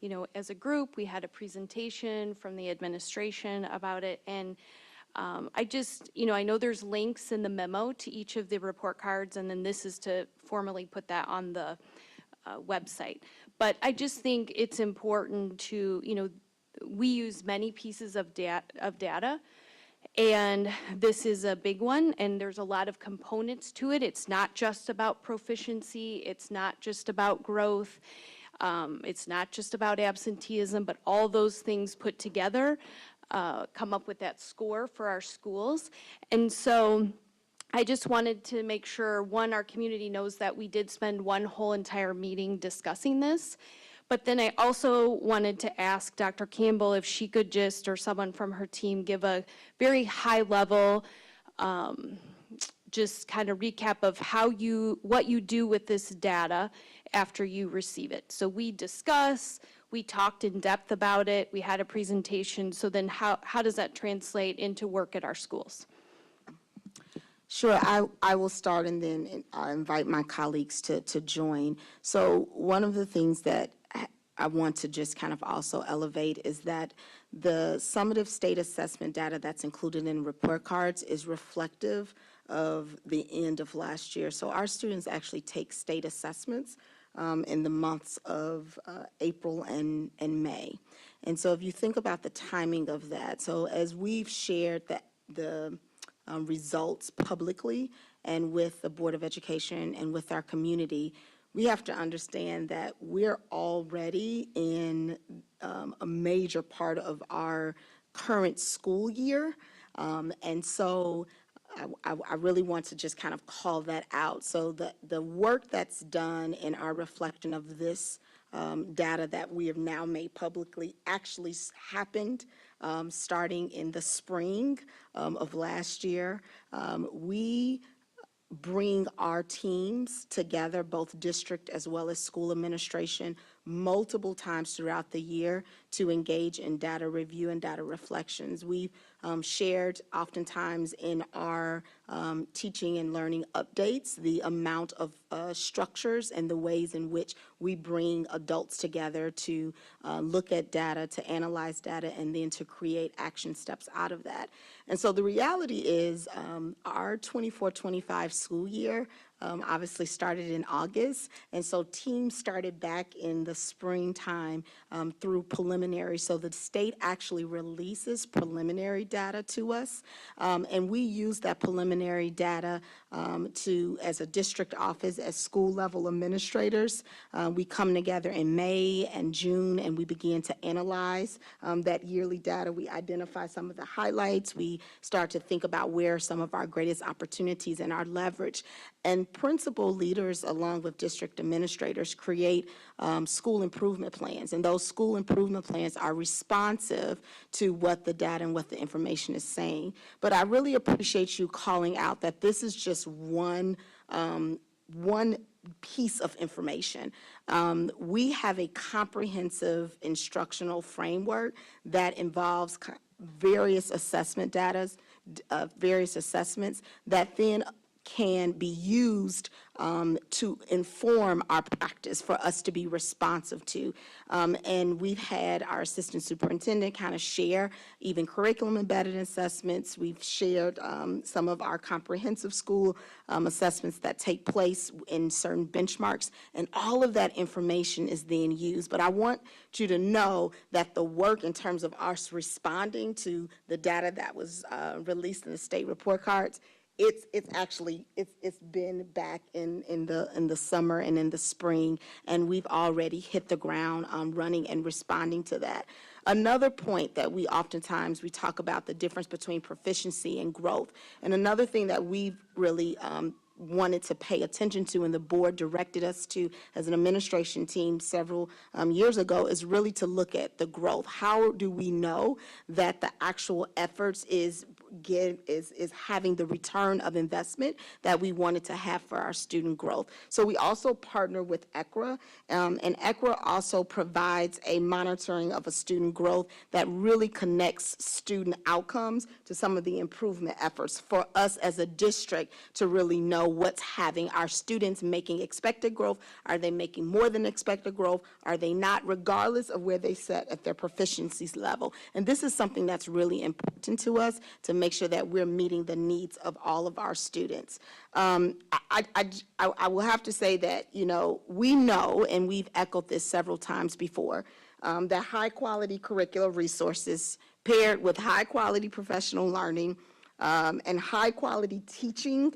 you know, as a group. We had a presentation from the administration about it, and I just, you know, I know there's links in the memo to each of the report cards, and then this is to formally put that on the website. But I just think it's important to, you know, we use many pieces of data, and this is a big one, and there's a lot of components to it. It's not just about proficiency, it's not just about growth, it's not just about absenteeism, but all those things put together come up with that score for our schools. And so I just wanted to make sure, one, our community knows that we did spend one whole entire meeting discussing this. But then I also wanted to ask Dr. Campbell if she could just, or someone from her team, give a very high level, just kind of recap of what you do with this data after you receive it. So we talked in depth about it, we had a presentation, so then how does that translate into work at our schools? Sure, I will start and then I invite my colleagues to join. So one of the things that I want to just kind of also elevate is that the summative state assessment data that's included in report cards is reflective of the end of last year. So our students actually take state assessments in the months of April and May. And so if you think about the timing of that, so as we've shared the results publicly and with the Board of Education and with our community, we have to understand that we're already in a major part of our current school year. And so I really want to just kind of call that out. So the work that's done in our reflection of this data that we have now made publicly actually happened starting in the spring of last year. We bring our teams together, both district as well as school administration, multiple times throughout the year to engage in data review and data reflections. We've shared oftentimes in our teaching and learning updates the amount of structures and the ways in which we bring adults together to look at data, to analyze data, and then to create action steps out of that. And so the reality is our 24-25 school year obviously started in August, and so teams started back in the springtime through preliminary. So the state actually releases preliminary data to us, and we use that preliminary data as a district office, as school level administrators. We come together in May and June, and we begin to analyze that yearly data. We identify some of the highlights. We start to think about where some of our greatest opportunities and our leverage. And principal leaders, along with district administrators, create school improvement plans. And those school improvement plans are responsive to what the data and what the information is saying. But I really appreciate you calling out that this is just one piece of information. We have a comprehensive instructional framework that involves various assessment data, various assessments that then can be used to inform our practice for us to be responsive to. And we've had our assistant superintendent kind of share even curriculum embedded assessments. We've shared some of our comprehensive school assessments that take place in certain benchmarks, and all of that information is then used. But I want you to know that the work in terms of us responding to the data that was released in the state report cards, it's been back in the summer and in the spring, and we've already hit the ground running and responding to that. Another point that we talk about the difference between proficiency and growth, and another thing that we've really wanted to pay attention to, and the board directed us to as an administration team several years ago, is really to look at the growth. How do we know that the actual efforts is having the return of investment that we wanted to have for our student growth? So we also partner with ECRA, and ECRA also provides a monitoring of a student growth that really connects student outcomes to some of the improvement efforts for us as a district to really know what's having our students making expected growth. Are they making more than expected growth? Are they not, regardless of where they set at their proficiencies level? And this is something that's really important to us to make sure that we're meeting the needs of all of our students. I will have to say that, we know, and we've echoed this several times before, that high-quality curricular resources paired with high-quality professional learning and high-quality teaching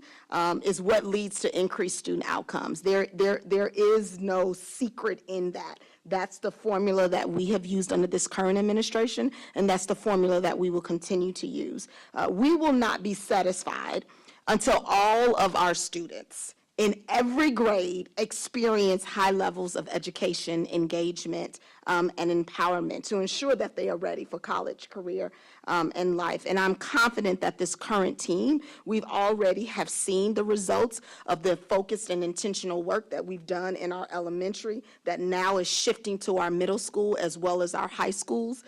is what leads to increased student outcomes. There is no secret in that. That's the formula that we have used under this current administration, and that's the formula that we will continue to use. We will not be satisfied until all of our students in every grade experience high levels of education, engagement, and empowerment to ensure that they are ready for college, career, and life. And I'm confident that this current team, we've already have seen the results of the focused and intentional work that we've done in our elementary that now is shifting to our middle school as well as our high schools.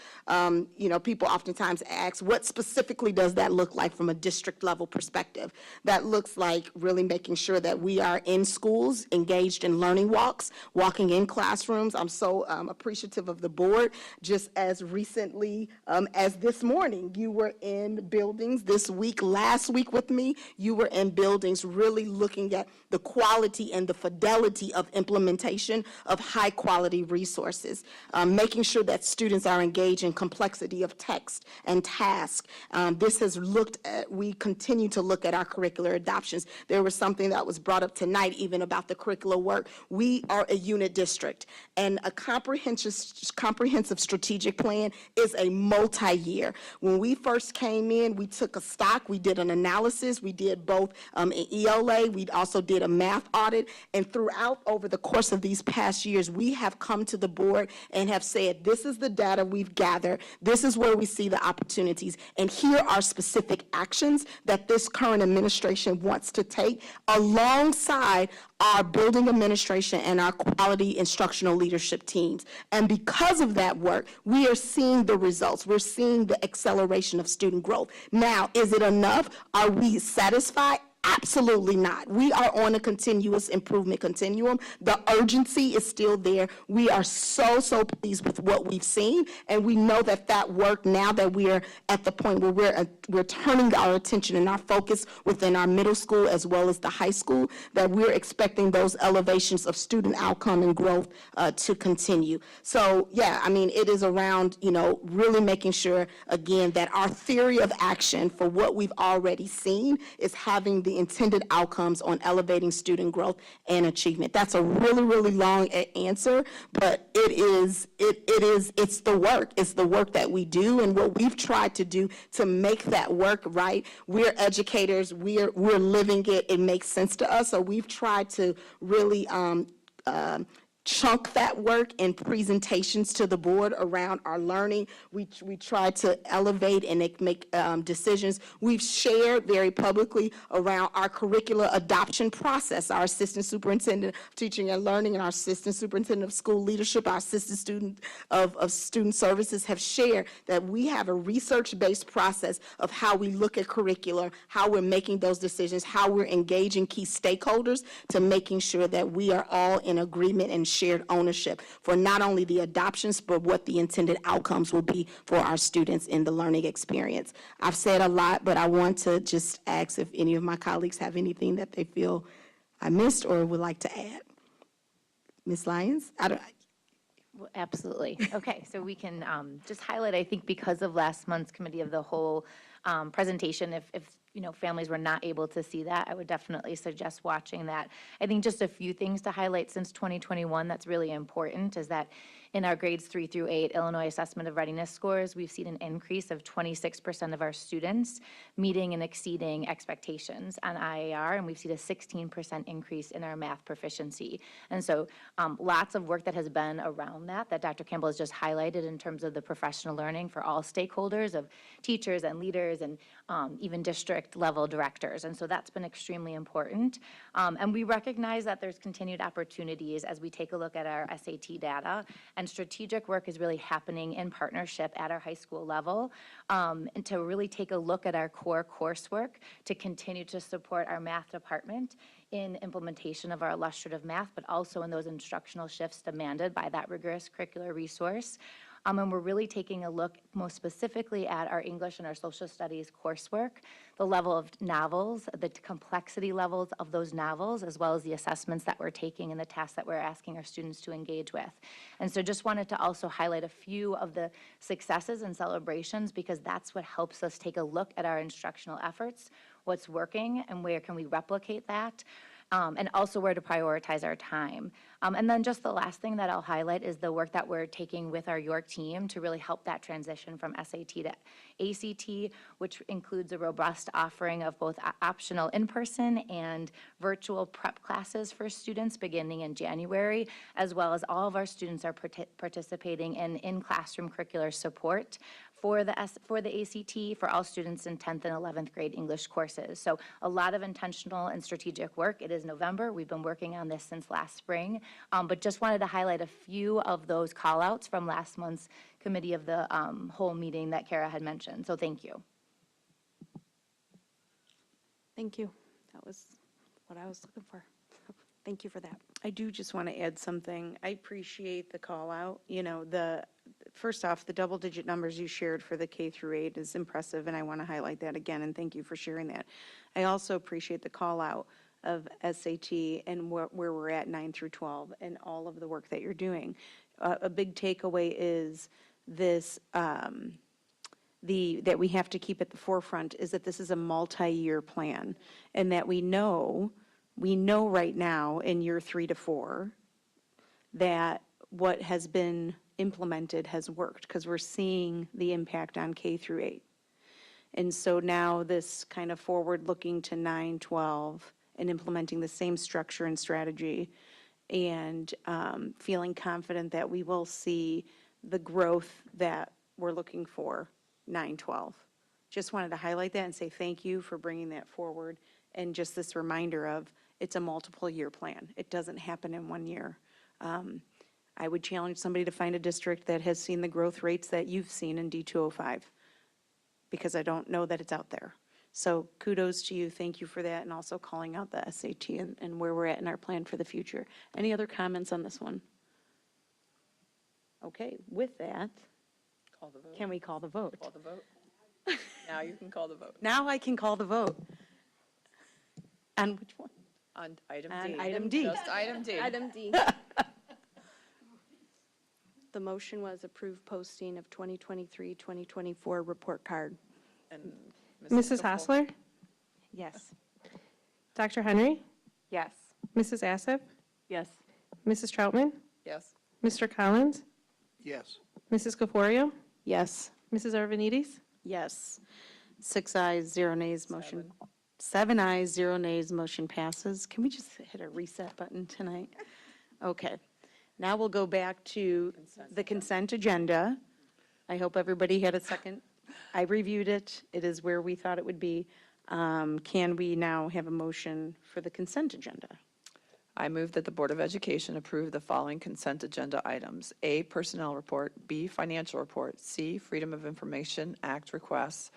People oftentimes ask, what specifically does that look like from a district level perspective? That looks like really making sure that we are in schools, engaged in learning walks, walking in classrooms. I'm so appreciative of the board. Just as recently as this morning, you were in buildings this week, last week with me, you were in buildings really looking at the quality and the fidelity of implementation of high quality resources, making sure that students are engaged in complexity of text and task. This has looked at, we continue to look at our curricular adoptions. There was something that was brought up tonight even about the curricular work. We are a unit district, and a comprehensive comprehensive strategic plan is a multi-year. When we first came in, we took a stock, we did an analysis, we did both an ELA, we also did a math audit, and throughout over the course of these past years, we have come to the board and have said, this is the data we've gathered, this is where we see the opportunities, and here are specific actions that this current administration wants to take alongside our building administration and our quality instructional leadership teams. And because of that work, we are seeing the results. We're seeing the acceleration of student growth. Now, is it enough? Are we satisfied? Absolutely not. We are on a continuous improvement continuum. The urgency is still there. We are so pleased with what we've seen, and we know that that work, now that we're at the point where we're turning our attention and our focus within our middle school as well as the high school, that we're expecting those elevations of student outcome and growth to continue. So yeah, I mean, it is around, really making sure, again, that our theory of action for what we've already seen is having the intended outcomes on elevating student growth and achievement. That's a really long answer, but it's the work. It's the work that we do, and what we've tried to do to make that work, right? We're educators, we're living it, it makes sense to us, so we've tried to really chunk that work in presentations to the board around our learning. We try to elevate and make decisions. We've shared very publicly around our curricular adoption process. Our assistant superintendent of teaching and learning and our assistant superintendent of school leadership, our assistant student of student services have shared that we have a research-based process of how we look at curricula, how we're making those decisions, how we're engaging key stakeholders to making sure that we are all in agreement and shared ownership for not only the adoptions, but what the intended outcomes will be for our students in the learning experience. I've said a lot, but I want to just ask if any of my colleagues have anything that they feel I missed or would like to add. Ms. Lyons? Well, absolutely. Okay, so we can just highlight, I think because of last month's Committee of the Whole presentation, if families were not able to see that, I would definitely suggest watching that. I think just a few things to highlight since 2021 that's really important is that in our grades 3 through 8 Illinois Assessment of Readiness scores, we've seen an increase of 26% of our students meeting and exceeding expectations on IAR, and we've seen a 16% increase in our math proficiency. And so lots of work that has been around that Dr. Campbell has just highlighted in terms of the professional learning for all stakeholders of teachers and leaders and even district level directors. And so that's been extremely important. And we recognize that there's continued opportunities as we take a look at our SAT data, and strategic work is really happening in partnership at our high school level, and to really take a look at our core coursework to continue to support our math department in implementation of our illustrative math, but also in those instructional shifts demanded by that rigorous curricular resource. And we're really taking a look most specifically at our English and our social studies coursework, the level of novels, the complexity levels of those novels, as well as the assessments that we're taking and the tasks that we're asking our students to engage with. And so just wanted to also highlight a few of the successes and celebrations, because that's what helps us take a look at our instructional efforts, what's working and where can we replicate that. And also where to prioritize our time. And then just the last thing that I'll highlight is the work that we're taking with our York team to really help that transition from SAT to ACT, which includes a robust offering of both optional in-person and virtual prep classes for students beginning in January, as well as all of our students are participating in-classroom curricular support for the ACT for all students in 10th and 11th grade English courses. So a lot of intentional and strategic work. It is November. We've been working on this since last spring, but just wanted to highlight a few of those call outs from last month's Committee of the Whole meeting that Kara had mentioned. So thank you. Thank you. That was what I was looking for. Thank you for that. I do just want to add something. I appreciate the call out. First off, the double-digit numbers you shared for the K through 8 is impressive, and I want to highlight that again, and thank you for sharing that. I also appreciate the call out of SAT and where we're at 9 through 12 and all of the work that you're doing. A big takeaway is this, that we have to keep at the forefront is that this is a multi-year plan, and that we know right now in year 3 to 4 that what has been implemented has worked, because we're seeing the impact on K through 8. And so now this kind of forward-looking to 9-12 and implementing the same structure and strategy, and feeling confident that we will see the growth that we're looking for 9-12. Just wanted to highlight that and say thank you for bringing that forward, and just this reminder of it's a multiple-year plan. It doesn't happen in 1 year. I would challenge somebody to find a district that has seen the growth rates that you've seen in D205, because I don't know that it's out there. So kudos to you, thank you for that, and also calling out the SAT and where we're at in our plan for the future. Any other comments on this one? Okay, with that, Call the vote. can we call the vote? Call the vote. Now you can call the vote. Now I can call the vote. On which one? On item On D. item D. Just item D. Item D. The motion was approve posting of 2023-2024 report card. And Mrs. Hassler? Yes. Dr. Henry? Yes. Mrs. Assif? Yes. Mrs. Troutman? Yes. Mr. Collins? Yes. Mrs. Caforio? Yes. Mrs. Arvanites? Yes. 6 ayes, 0 nays, motion. 7 ayes, 0 nays, motion passes. Can we just hit a reset button tonight? Okay. Now we'll go back to the consent agenda. I hope everybody had a second. I reviewed it. It is where we thought it would be. Can we now have a motion for the consent agenda? I move that the Board of Education approve the following consent agenda items: A, Personnel Report; B, Financial Report; C, Freedom of Information Act requests;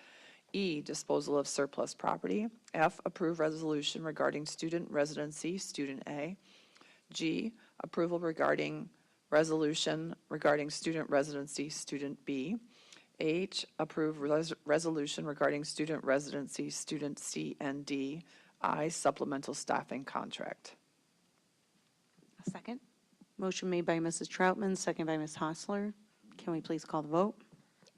E, Disposal of surplus property; F, Approve Resolution regarding student residency, Student A; G, Approval regarding resolution regarding student residency, Student B; H, Approve resolution regarding student residency, Student C and D; I, Supplemental staffing contract. A second. Motion made by Mrs. Troutman, second by Ms. Hostler. Can we please call the vote?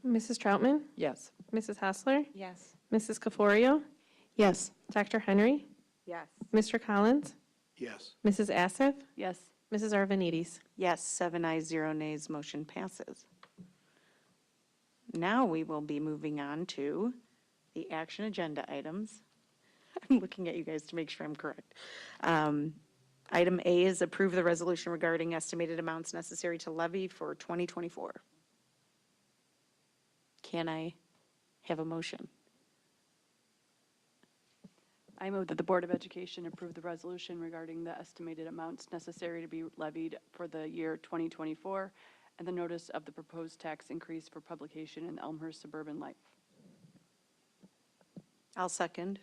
Mrs. Troutman? Yes. Mrs. Hassler? Yes. Mrs. Caforio? Yes. Dr. Henry? Yes. Mr. Collins? Yes. Mrs. Assif? Yes. Mrs. Arvanites? Yes, 7 ayes, 0 nays, motion passes. Now we will be moving on to the action agenda items. I'm looking at you guys to make sure I'm correct. Item A is approve the resolution regarding estimated amounts necessary to levy for 2024. Can I have a motion? I move that the Board of Education approve the resolution regarding the estimated amounts necessary to be levied for the year 2024 and the notice of the proposed tax increase for publication in the Elmhurst Suburban Life. I'll second.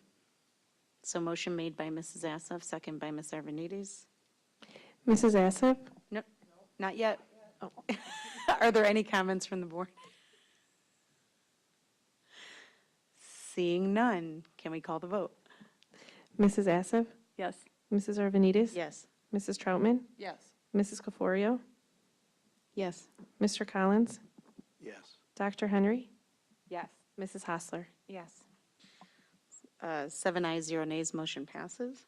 So motion made by Mrs. Assaf, second by Ms. Arvanites. Mrs. Assif? No, not yet. Oh. Are there any comments from the board? Seeing none, can we call the vote? Mrs. Assif? Yes. Mrs. Arvanites? Yes. Mrs. Troutman? Yes. Mrs. Caforio? Yes. Mr. Collins? Yes. Dr. Henry? Yes. Mrs. Hassler? Yes. 7 ayes, 0 nays, motion passes.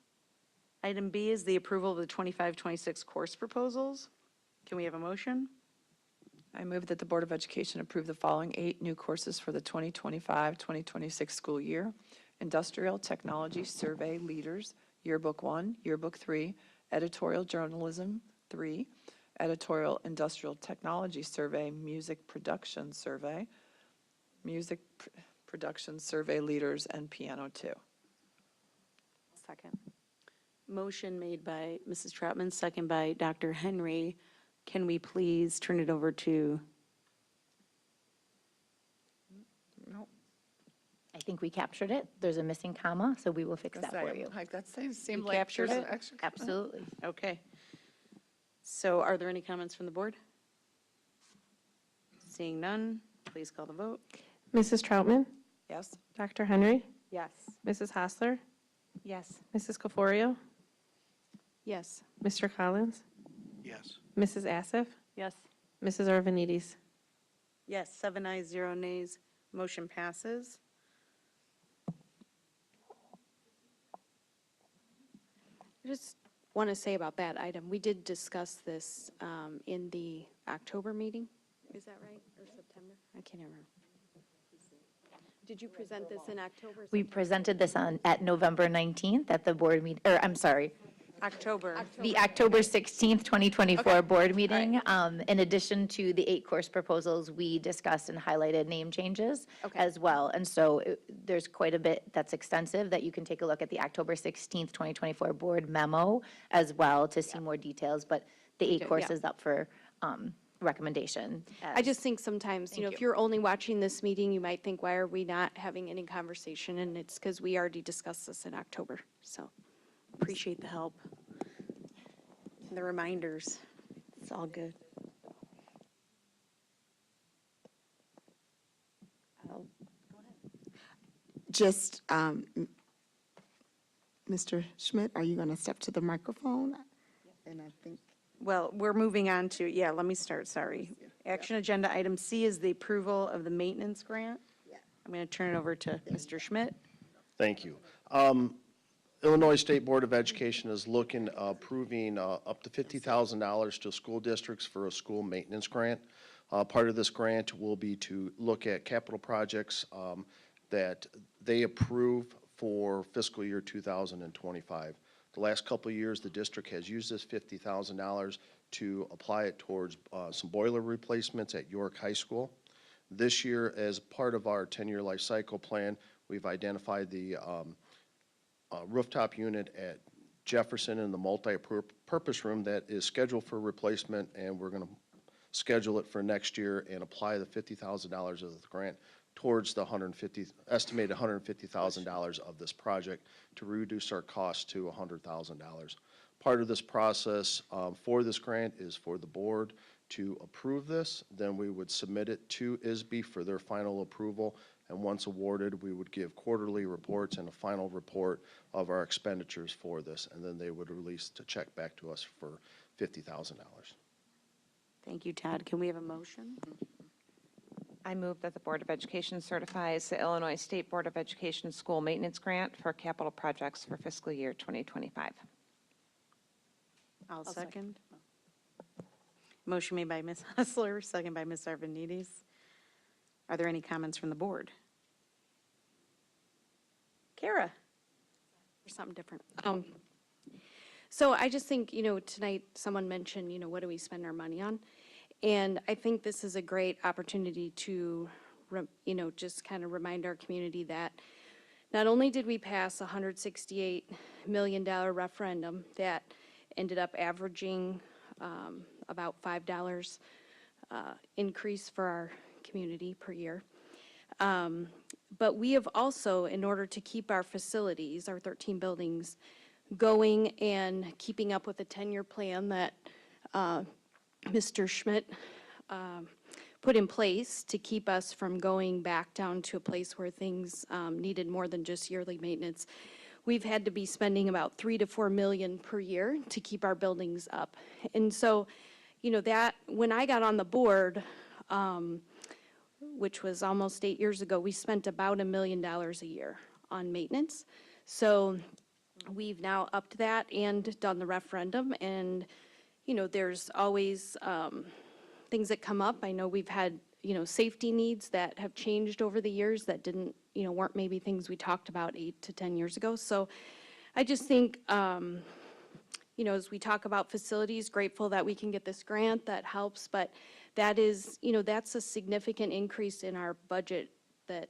Item B is the approval of the 25-26 course proposals. Can we have a motion? I move that the Board of Education approve the following 8 new courses for the 2025-2026 school year: Industrial Technology Survey Leaders, Yearbook 1, Yearbook 3, Editorial Journalism 3, Editorial Industrial Technology Survey, Music Production Survey, Music Production Survey Leaders, and Piano 2. Second. Motion made by Mrs. Troutman, second by Dr. Henry. Can we please turn it over to? I think we captured it. There's a missing comma, so we will fix that for you. Like that seems You captured it? Absolutely. Okay. So are there any comments from the board? Seeing none, please call the vote. Mrs. Troutman? Yes. Dr. Henry? Yes. Mrs. Hassler? Yes. Mrs. Caforio? Yes. Mr. Collins? Yes. Mrs. Assif? Yes. Mrs. Arvanites? Yes, 7 ayes, 0 nays, motion passes. I just want to say about that item, we did discuss this in the October meeting, Is that right, or September? I can't remember. Did you present this in October? We presented this at November 19th at the board meet, or I'm sorry, October. the October 16th, 2024 Okay. board meeting. In addition to the 8 course proposals, we discussed and highlighted name changes as well. And so there's quite a bit that's extensive that you can take a look at the October 16th, 2024 board memo as well to see more details. But the 8 Yeah. course is up for recommendation. I just think sometimes, you know, if you're only watching this meeting, you might think, why are we not having any conversation? And it's because we already discussed this in October, so. Appreciate the help. And the reminders. It's all good. Just, Mr. Schmidt, are you going to step to the microphone? And I think. Well, we're moving on to, let me start, sorry. Action agenda item C is the approval of the maintenance grant. I'm going to turn it over to Mr. Schmidt. Thank you. Illinois State Board of Education is looking, approving up to $50,000 to school districts for a school maintenance grant. Part of this grant will be to look at capital projects that they approve for fiscal year 2025. The last couple of years, the district has used this $50,000 to apply it towards some boiler replacements at York High School. This year, as part of our 10-year life cycle plan, we've identified the rooftop unit at Jefferson in the multi-purpose room that is scheduled for replacement, and we're going to schedule it for next year and apply the $50,000 of the grant towards the estimated $150,000 of this project to reduce our cost to $100,000. Part of this process for this grant is for the board to approve this. Then we would submit it to ISB for their final approval. And once awarded, we would give quarterly reports and a final report of our expenditures for this. And then they would release a check back to us for $50,000. Thank you, Todd. Can we have a motion? I move that the Board of Education certifies the Illinois State Board of Education School Maintenance Grant for capital projects for fiscal year 2025. I'll second. Motion made by Ms. Hustler, second by Ms. Arvanites. Are there any comments from the board? Kara? Or something different. So I just think, you know, tonight someone mentioned, you know, what do we spend our money on? And I think this is a great opportunity to, you know, just kind of remind our community that not only did we pass a $168 million referendum that ended up averaging about $5 increase for our community per year, but we have also, in order to keep our facilities, our 13 buildings, going and keeping up with the 10-year plan that Mr. Schmidt put in place to keep us from going back down to a place where things needed more than just yearly maintenance. We've had to be spending about $3 to $4 million per year to keep our buildings up. And so, you know, that, when I got on the board, which was almost 8 years ago, we spent about $1 million a year on maintenance. So we've now upped that and done the referendum, and you know, there's always things that come up. I know we've had, you know, safety needs that have changed over the years that didn't, you know, weren't maybe things we talked about 8 to 10 years ago. So I just think, you know, as we talk about facilities, grateful that we can get this grant that helps, but that is, you know, that's a significant increase in our budget that,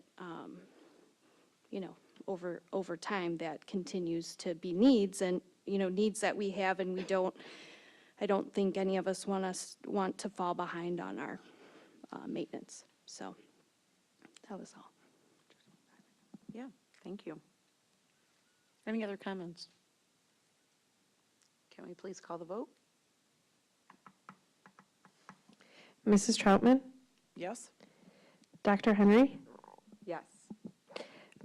you know, over time that continues to be needs, and, you know, needs that we have, and we don't, I don't think any of us want to fall behind on our maintenance. So that was all. Yeah, thank you. Any other comments? Can we please call the vote? Mrs. Troutman? Yes? Dr. Henry? Yes.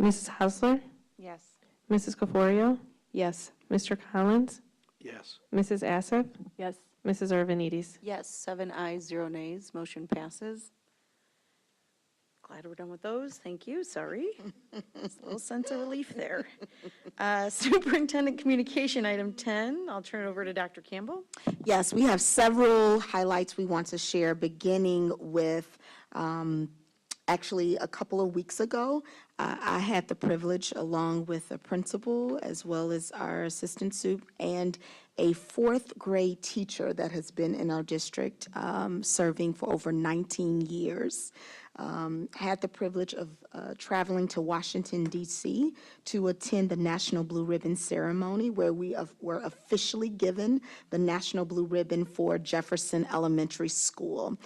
Mrs. Hausler? Yes. Mrs. Caforio? Yes. Mr. Collins? Yes. Mrs. Assif? Yes. Mrs. Urbanidis? Yes, 7 ayes, 0 nays, motion passes. Glad we're done with those. Thank you. Sorry. Just a little sense of relief there. Superintendent Communication, item 10. I'll turn it over to Dr. Campbell. Yes, we have several highlights we want to share, beginning with actually a couple of weeks ago. I had the privilege, along with a principal as well as our assistant soup and a fourth grade teacher that has been in our district serving for over 19 years. Had the privilege of traveling to Washington, D.C. to attend the National Blue Ribbon Ceremony, where we were officially given the National Blue Ribbon for Jefferson Elementary School.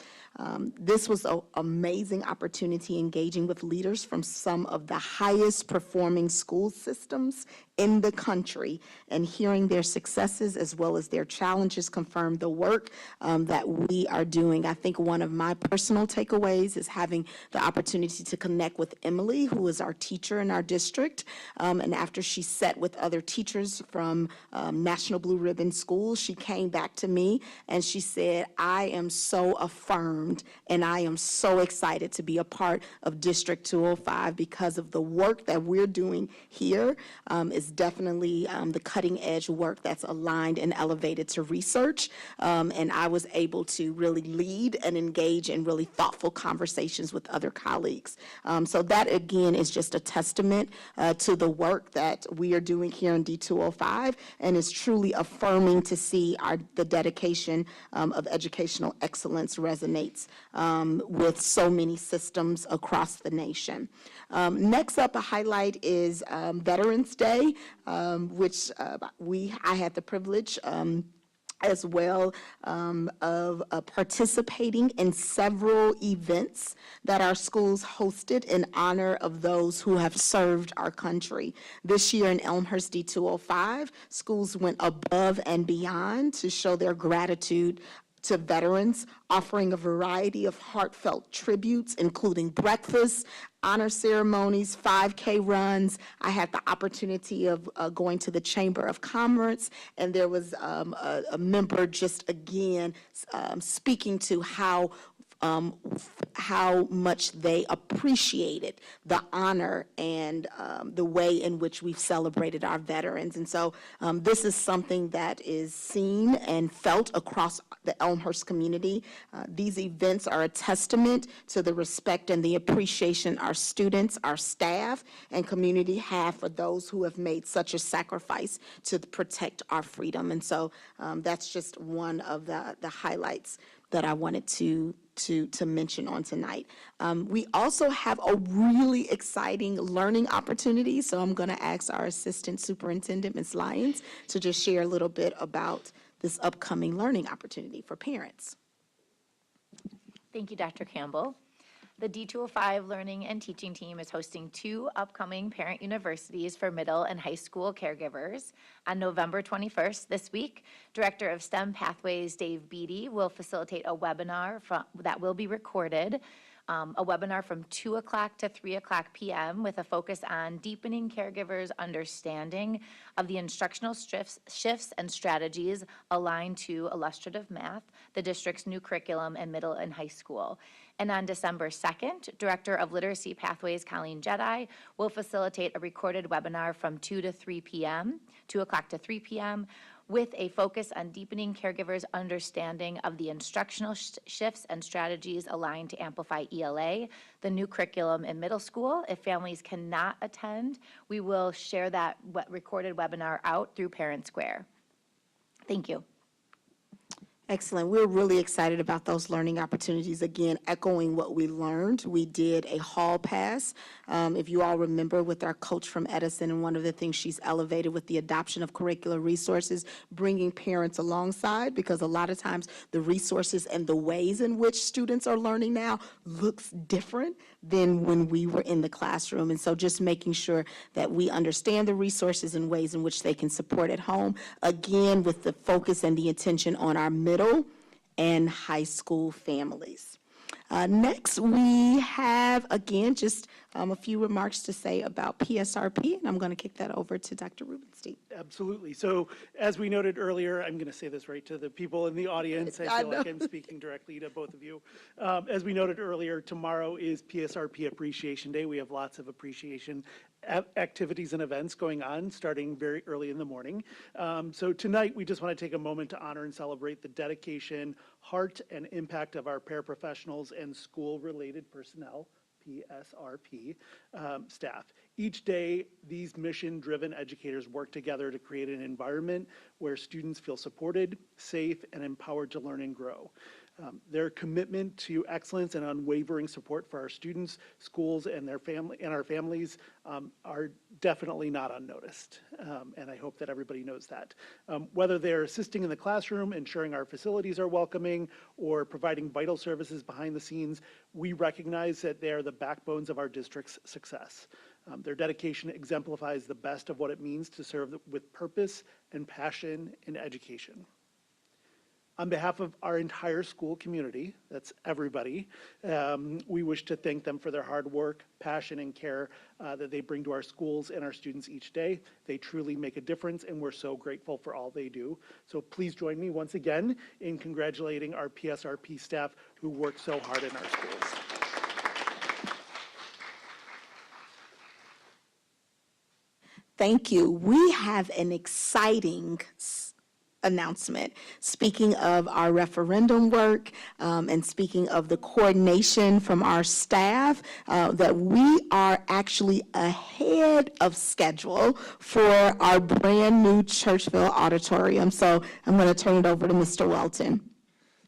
This was an amazing opportunity, engaging with leaders from some of the highest performing school systems in the country, and hearing their successes as well as their challenges confirm the work that we are doing. I think one of my personal takeaways is having the opportunity to connect with Emily, who is our teacher in our district, and after she sat with other teachers from National Blue Ribbon schools, she came back to me and she said, I am so affirmed and I am so excited to be a part of District 205 because of the work that we're doing here. Is definitely the cutting edge work that's aligned and elevated to research. And I was able to really lead and engage in really thoughtful conversations with other colleagues. So that, again, is just a testament to the work that we are doing here in D205, and is truly affirming to see the dedication of educational excellence resonates with so many systems across the nation. Next up, a highlight is Veterans Day, which I had the privilege as well of participating in several events that our schools hosted in honor of those who have served our country. This year in Elmhurst D205, schools went above and beyond to show their gratitude to veterans, offering a variety of heartfelt tributes, including breakfasts, honor ceremonies, 5K runs. I had the opportunity of going to the Chamber of Commerce, and there was a member just again speaking to how much they appreciated the honor and the way in which we've celebrated our veterans. And so this is something that is seen and felt across the Elmhurst community. These events are a testament to the respect and the appreciation our students, our staff, and community have for those who have made such a sacrifice to protect our freedom. And so that's just one of the highlights that I wanted to mention on tonight. We also have a really exciting learning opportunity, so I'm going to ask our Assistant Superintendent, Ms. Lyons, to just share a little bit about this upcoming learning opportunity for parents. Thank you, Dr. Campbell. The D205 Learning and Teaching Team is hosting 2 upcoming parent universities for middle and high school caregivers. On November 21st, this week, Director of STEM Pathways Dave Beatty will facilitate a webinar that will be recorded, a webinar from 2 o'clock to 3 o'clock p.m. with a focus on deepening caregivers' understanding of the instructional shifts and strategies aligned to illustrative math, the district's new curriculum in middle and high school. And on December 2nd, Director of Literacy Pathways Colleen Jedi will facilitate a recorded webinar from 2 o'clock to 3 p.m. with a focus on deepening caregivers' understanding of the instructional shifts and strategies aligned to amplify ELA, the new curriculum in middle school. If families cannot attend, we will share that recorded webinar out through Parent Square. Thank you. Excellent. We're really excited about those learning opportunities. Again, echoing what we learned, we did a hall pass. If you all remember, with our coach from Edison, and one of the things she's elevated with the adoption of curricular resources, bringing parents alongside, because a lot of times the resources and the ways in which students are learning now looks different than when we were in the classroom. And so just making sure that we understand the resources and ways in which they can support at home, again, with the focus and the attention on our middle and high school families. Next, we have, again, just a few remarks to say about PSRP, and I'm going to kick that over to Dr. Rubenstein. Absolutely. So as we noted earlier, I'm going to say this right to the people in the audience. I feel like I'm speaking directly to both of you. As we noted earlier, tomorrow is PSRP Appreciation Day. We have lots of appreciation activities and events going on starting very early in the morning. So tonight, we just want to take a moment to honor and celebrate the dedication, heart, and impact of our paraprofessionals and school-related personnel, PSRP, staff. Each day, these mission-driven educators work together to create an environment where students feel supported, safe, and empowered to learn and grow. Their commitment to excellence and unwavering support for our students, schools, and our families are definitely not unnoticed. And I hope that everybody knows that. Whether they're assisting in the classroom, ensuring our facilities are welcoming, or providing vital services behind the scenes, we recognize that they are the backbones of our district's success. Their dedication exemplifies the best of what it means to serve with purpose and passion in education. On behalf of our entire school community, that's everybody, we wish to thank them for their hard work, passion, and care that they bring to our schools and our students each day. They truly make a difference, and we're so grateful for all they do. So please join me once again in congratulating our PSRP staff who work so hard in our schools. Thank you. We have an exciting announcement. Speaking of our referendum work and speaking of the coordination from our staff, that we are actually ahead of schedule for our brand new Churchville Auditorium. So I'm going to turn it over to Mr. Welton.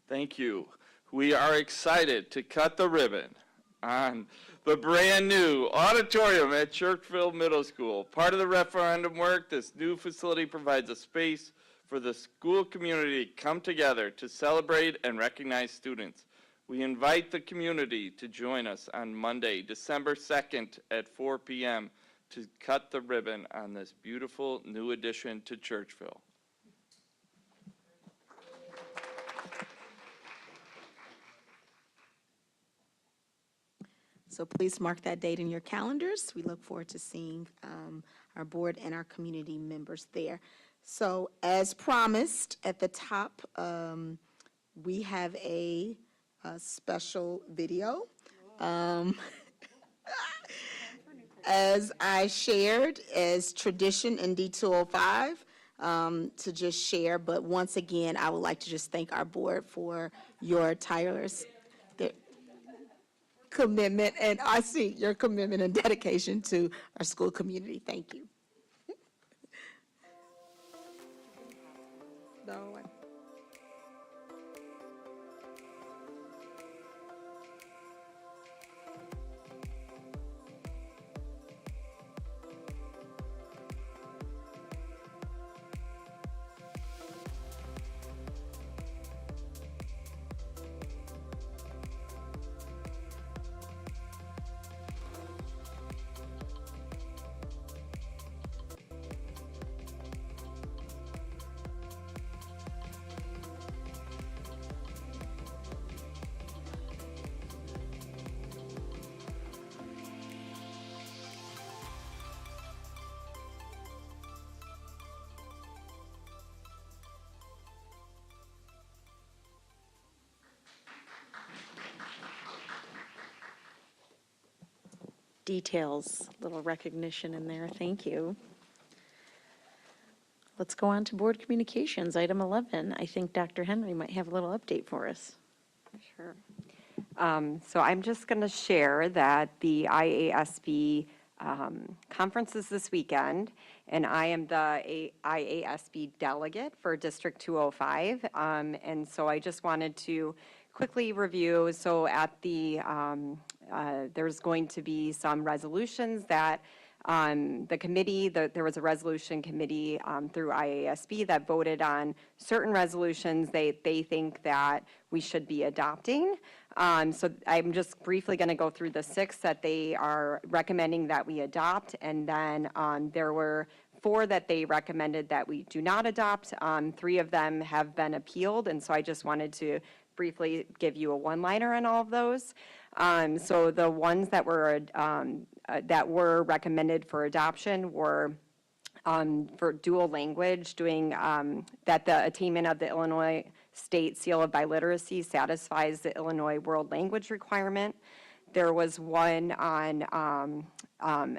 Thank you. We are excited to cut the ribbon on the brand new auditorium at Churchville Middle School. Part of the referendum work, this new facility provides a space for the school community to come together to celebrate and recognize students. We invite the community to join us on Monday, December 2nd at 4 p.m. to cut the ribbon on this beautiful new addition to Churchville. So please mark that date in your calendars. We look forward to seeing our board and our community members there. So as promised at the top, we have a special video. As I shared, as tradition in D205, to just share, but once again, I would like to just thank our board for your tireless commitment, and I see your commitment and dedication to our school community. Thank you. No, details, little recognition in there. Thank you. Let's go on to board communications, item 11. I think Dr. Henry might have a little update for us. Sure. So I'm just going to share that the IASB conference is this weekend, and I am the IASB delegate for District 205. And so I just wanted to quickly review. So at the there's going to be some resolutions that the committee, there was a resolution committee through IASB that voted on certain resolutions they think that we should be adopting. So I'm just briefly going to go through the 6 that they are recommending that we adopt, and then there were 4 that they recommended that we do not adopt. 3 of them have been appealed, and so I just wanted to briefly give you a one-liner on all of those. So the ones that were recommended for adoption were for dual language, doing that the attainment of the Illinois State Seal of Biliteracy satisfies the Illinois World Language requirement. There was one on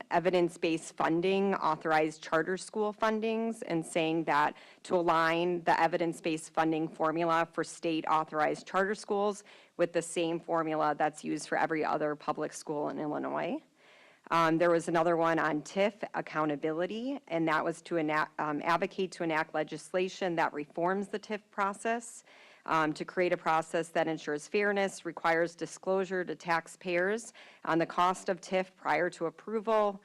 evidence-based funding, authorized charter school fundings, and saying that to align the evidence-based funding formula for state-authorized charter schools with the same formula that's used for every other public school in Illinois. There was another one on TIF accountability, and that was to advocate to enact legislation that reforms the TIF process, to create a process that ensures fairness, requires disclosure to taxpayers on the cost of TIF prior to approval,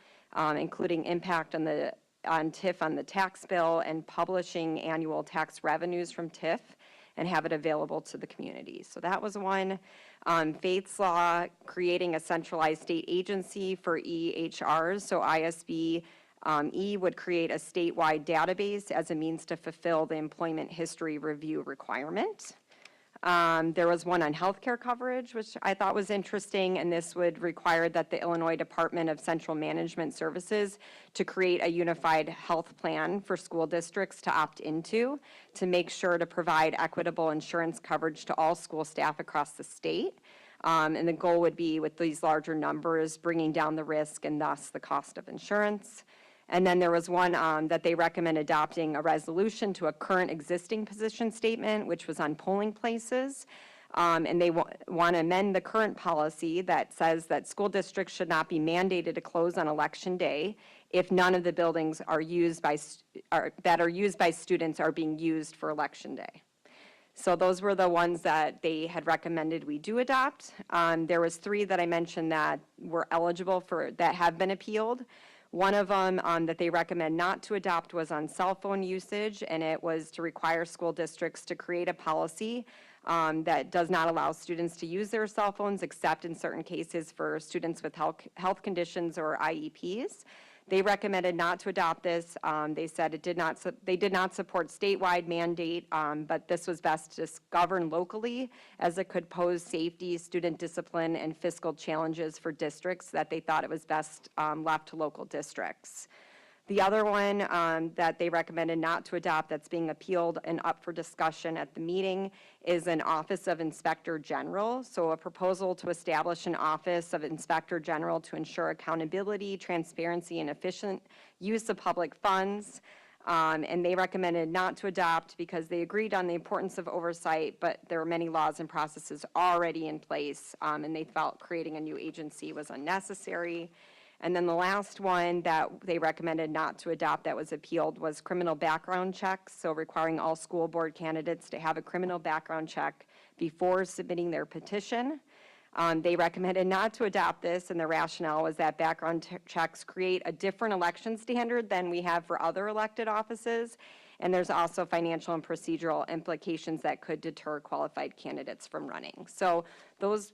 including impact on TIF on the tax bill, and publishing annual tax revenues from TIF and have it available to the community. So that was one. Faith's Law, creating a centralized state agency for EHRs. So ISB E would create a statewide database as a means to fulfill the employment history review requirement. There was one on healthcare coverage, which I thought was interesting, and this would require that the Illinois Department of Central Management Services to create a unified health plan for school districts to opt into to make sure to provide equitable insurance coverage to all school staff across the state. And the goal would be, with these larger numbers, bringing down the risk and thus the cost of insurance. And then there was one that they recommend adopting a resolution to a current existing position statement, which was on polling places. And they want to amend the current policy that says that school districts should not be mandated to close on election day if none of the buildings that are used by students are being used for election day. So those were the ones that they had recommended we do adopt. There was 3 that I mentioned that were eligible that have been appealed. One of them that they recommend not to adopt was on cell phone usage, and it was to require school districts to create a policy that does not allow students to use their cell phones except in certain cases for students with health conditions or IEPs. They recommended not to adopt this. They said they did not support statewide mandate, but this was best to govern locally, as it could pose safety, student discipline, and fiscal challenges for districts that they thought it was best left to local districts. The other one that they recommended not to adopt that's being appealed and up for discussion at the meeting is an Office of Inspector General. So a proposal to establish an Office of Inspector General to ensure accountability, transparency, and efficient use of public funds. And they recommended not to adopt because they agreed on the importance of oversight, but there were many laws and processes already in place, and they felt creating a new agency was unnecessary. And then the last one that they recommended not to adopt that was appealed was criminal background checks, so requiring all school board candidates to have a criminal background check before submitting their petition. They recommended not to adopt this, and the rationale was that background checks create a different election standard than we have for other elected offices, and there's also financial and procedural implications that could deter qualified candidates from running. So those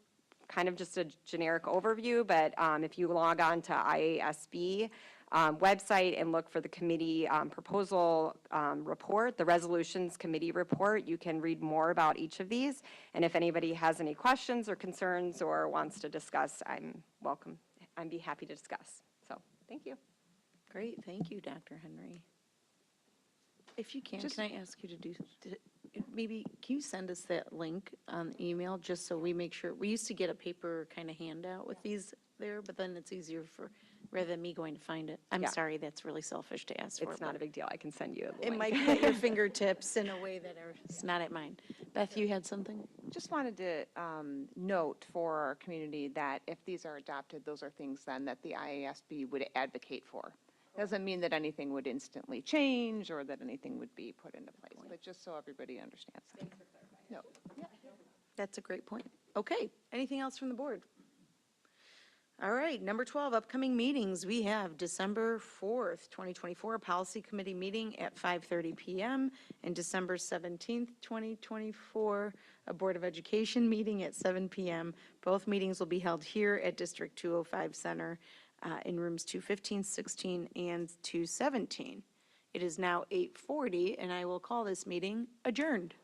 kind of just a generic overview, but if you log on to IASB website and look for the committee proposal report, the resolutions committee report, you can read more about each of these. And if anybody has any questions or concerns or wants to discuss, I'm welcome. I'd be happy to discuss. So thank you. Great, thank you, Dr. Henry. If you can I ask you to do, maybe, can you send us that link on email, just so we make sure, we used to get a paper kind of handout with these there, but then it's easier rather than me going to find it. I'm Yeah. sorry, that's really selfish to ask for. It's not a big deal. I can send you a It link. might be at your fingertips in a way that is not at mine. Beth, you had something? Just wanted to note for our community that if these are adopted, those are things then that the IASB would advocate for. Doesn't mean that anything would instantly change or that anything would be put into place, but just so everybody understands that. Thanks for clarifying. No. That's a great point. Okay, anything else from the board? All right, number 12, upcoming meetings. We have December 4th, 2024, Policy Committee meeting at 5:30 PM, and December 17th, 2024, a Board of Education meeting at 7 PM. Both meetings will be held here at District 205 Center in rooms 215, 16, and 217. It is now 8:40, and I will call this meeting adjourned.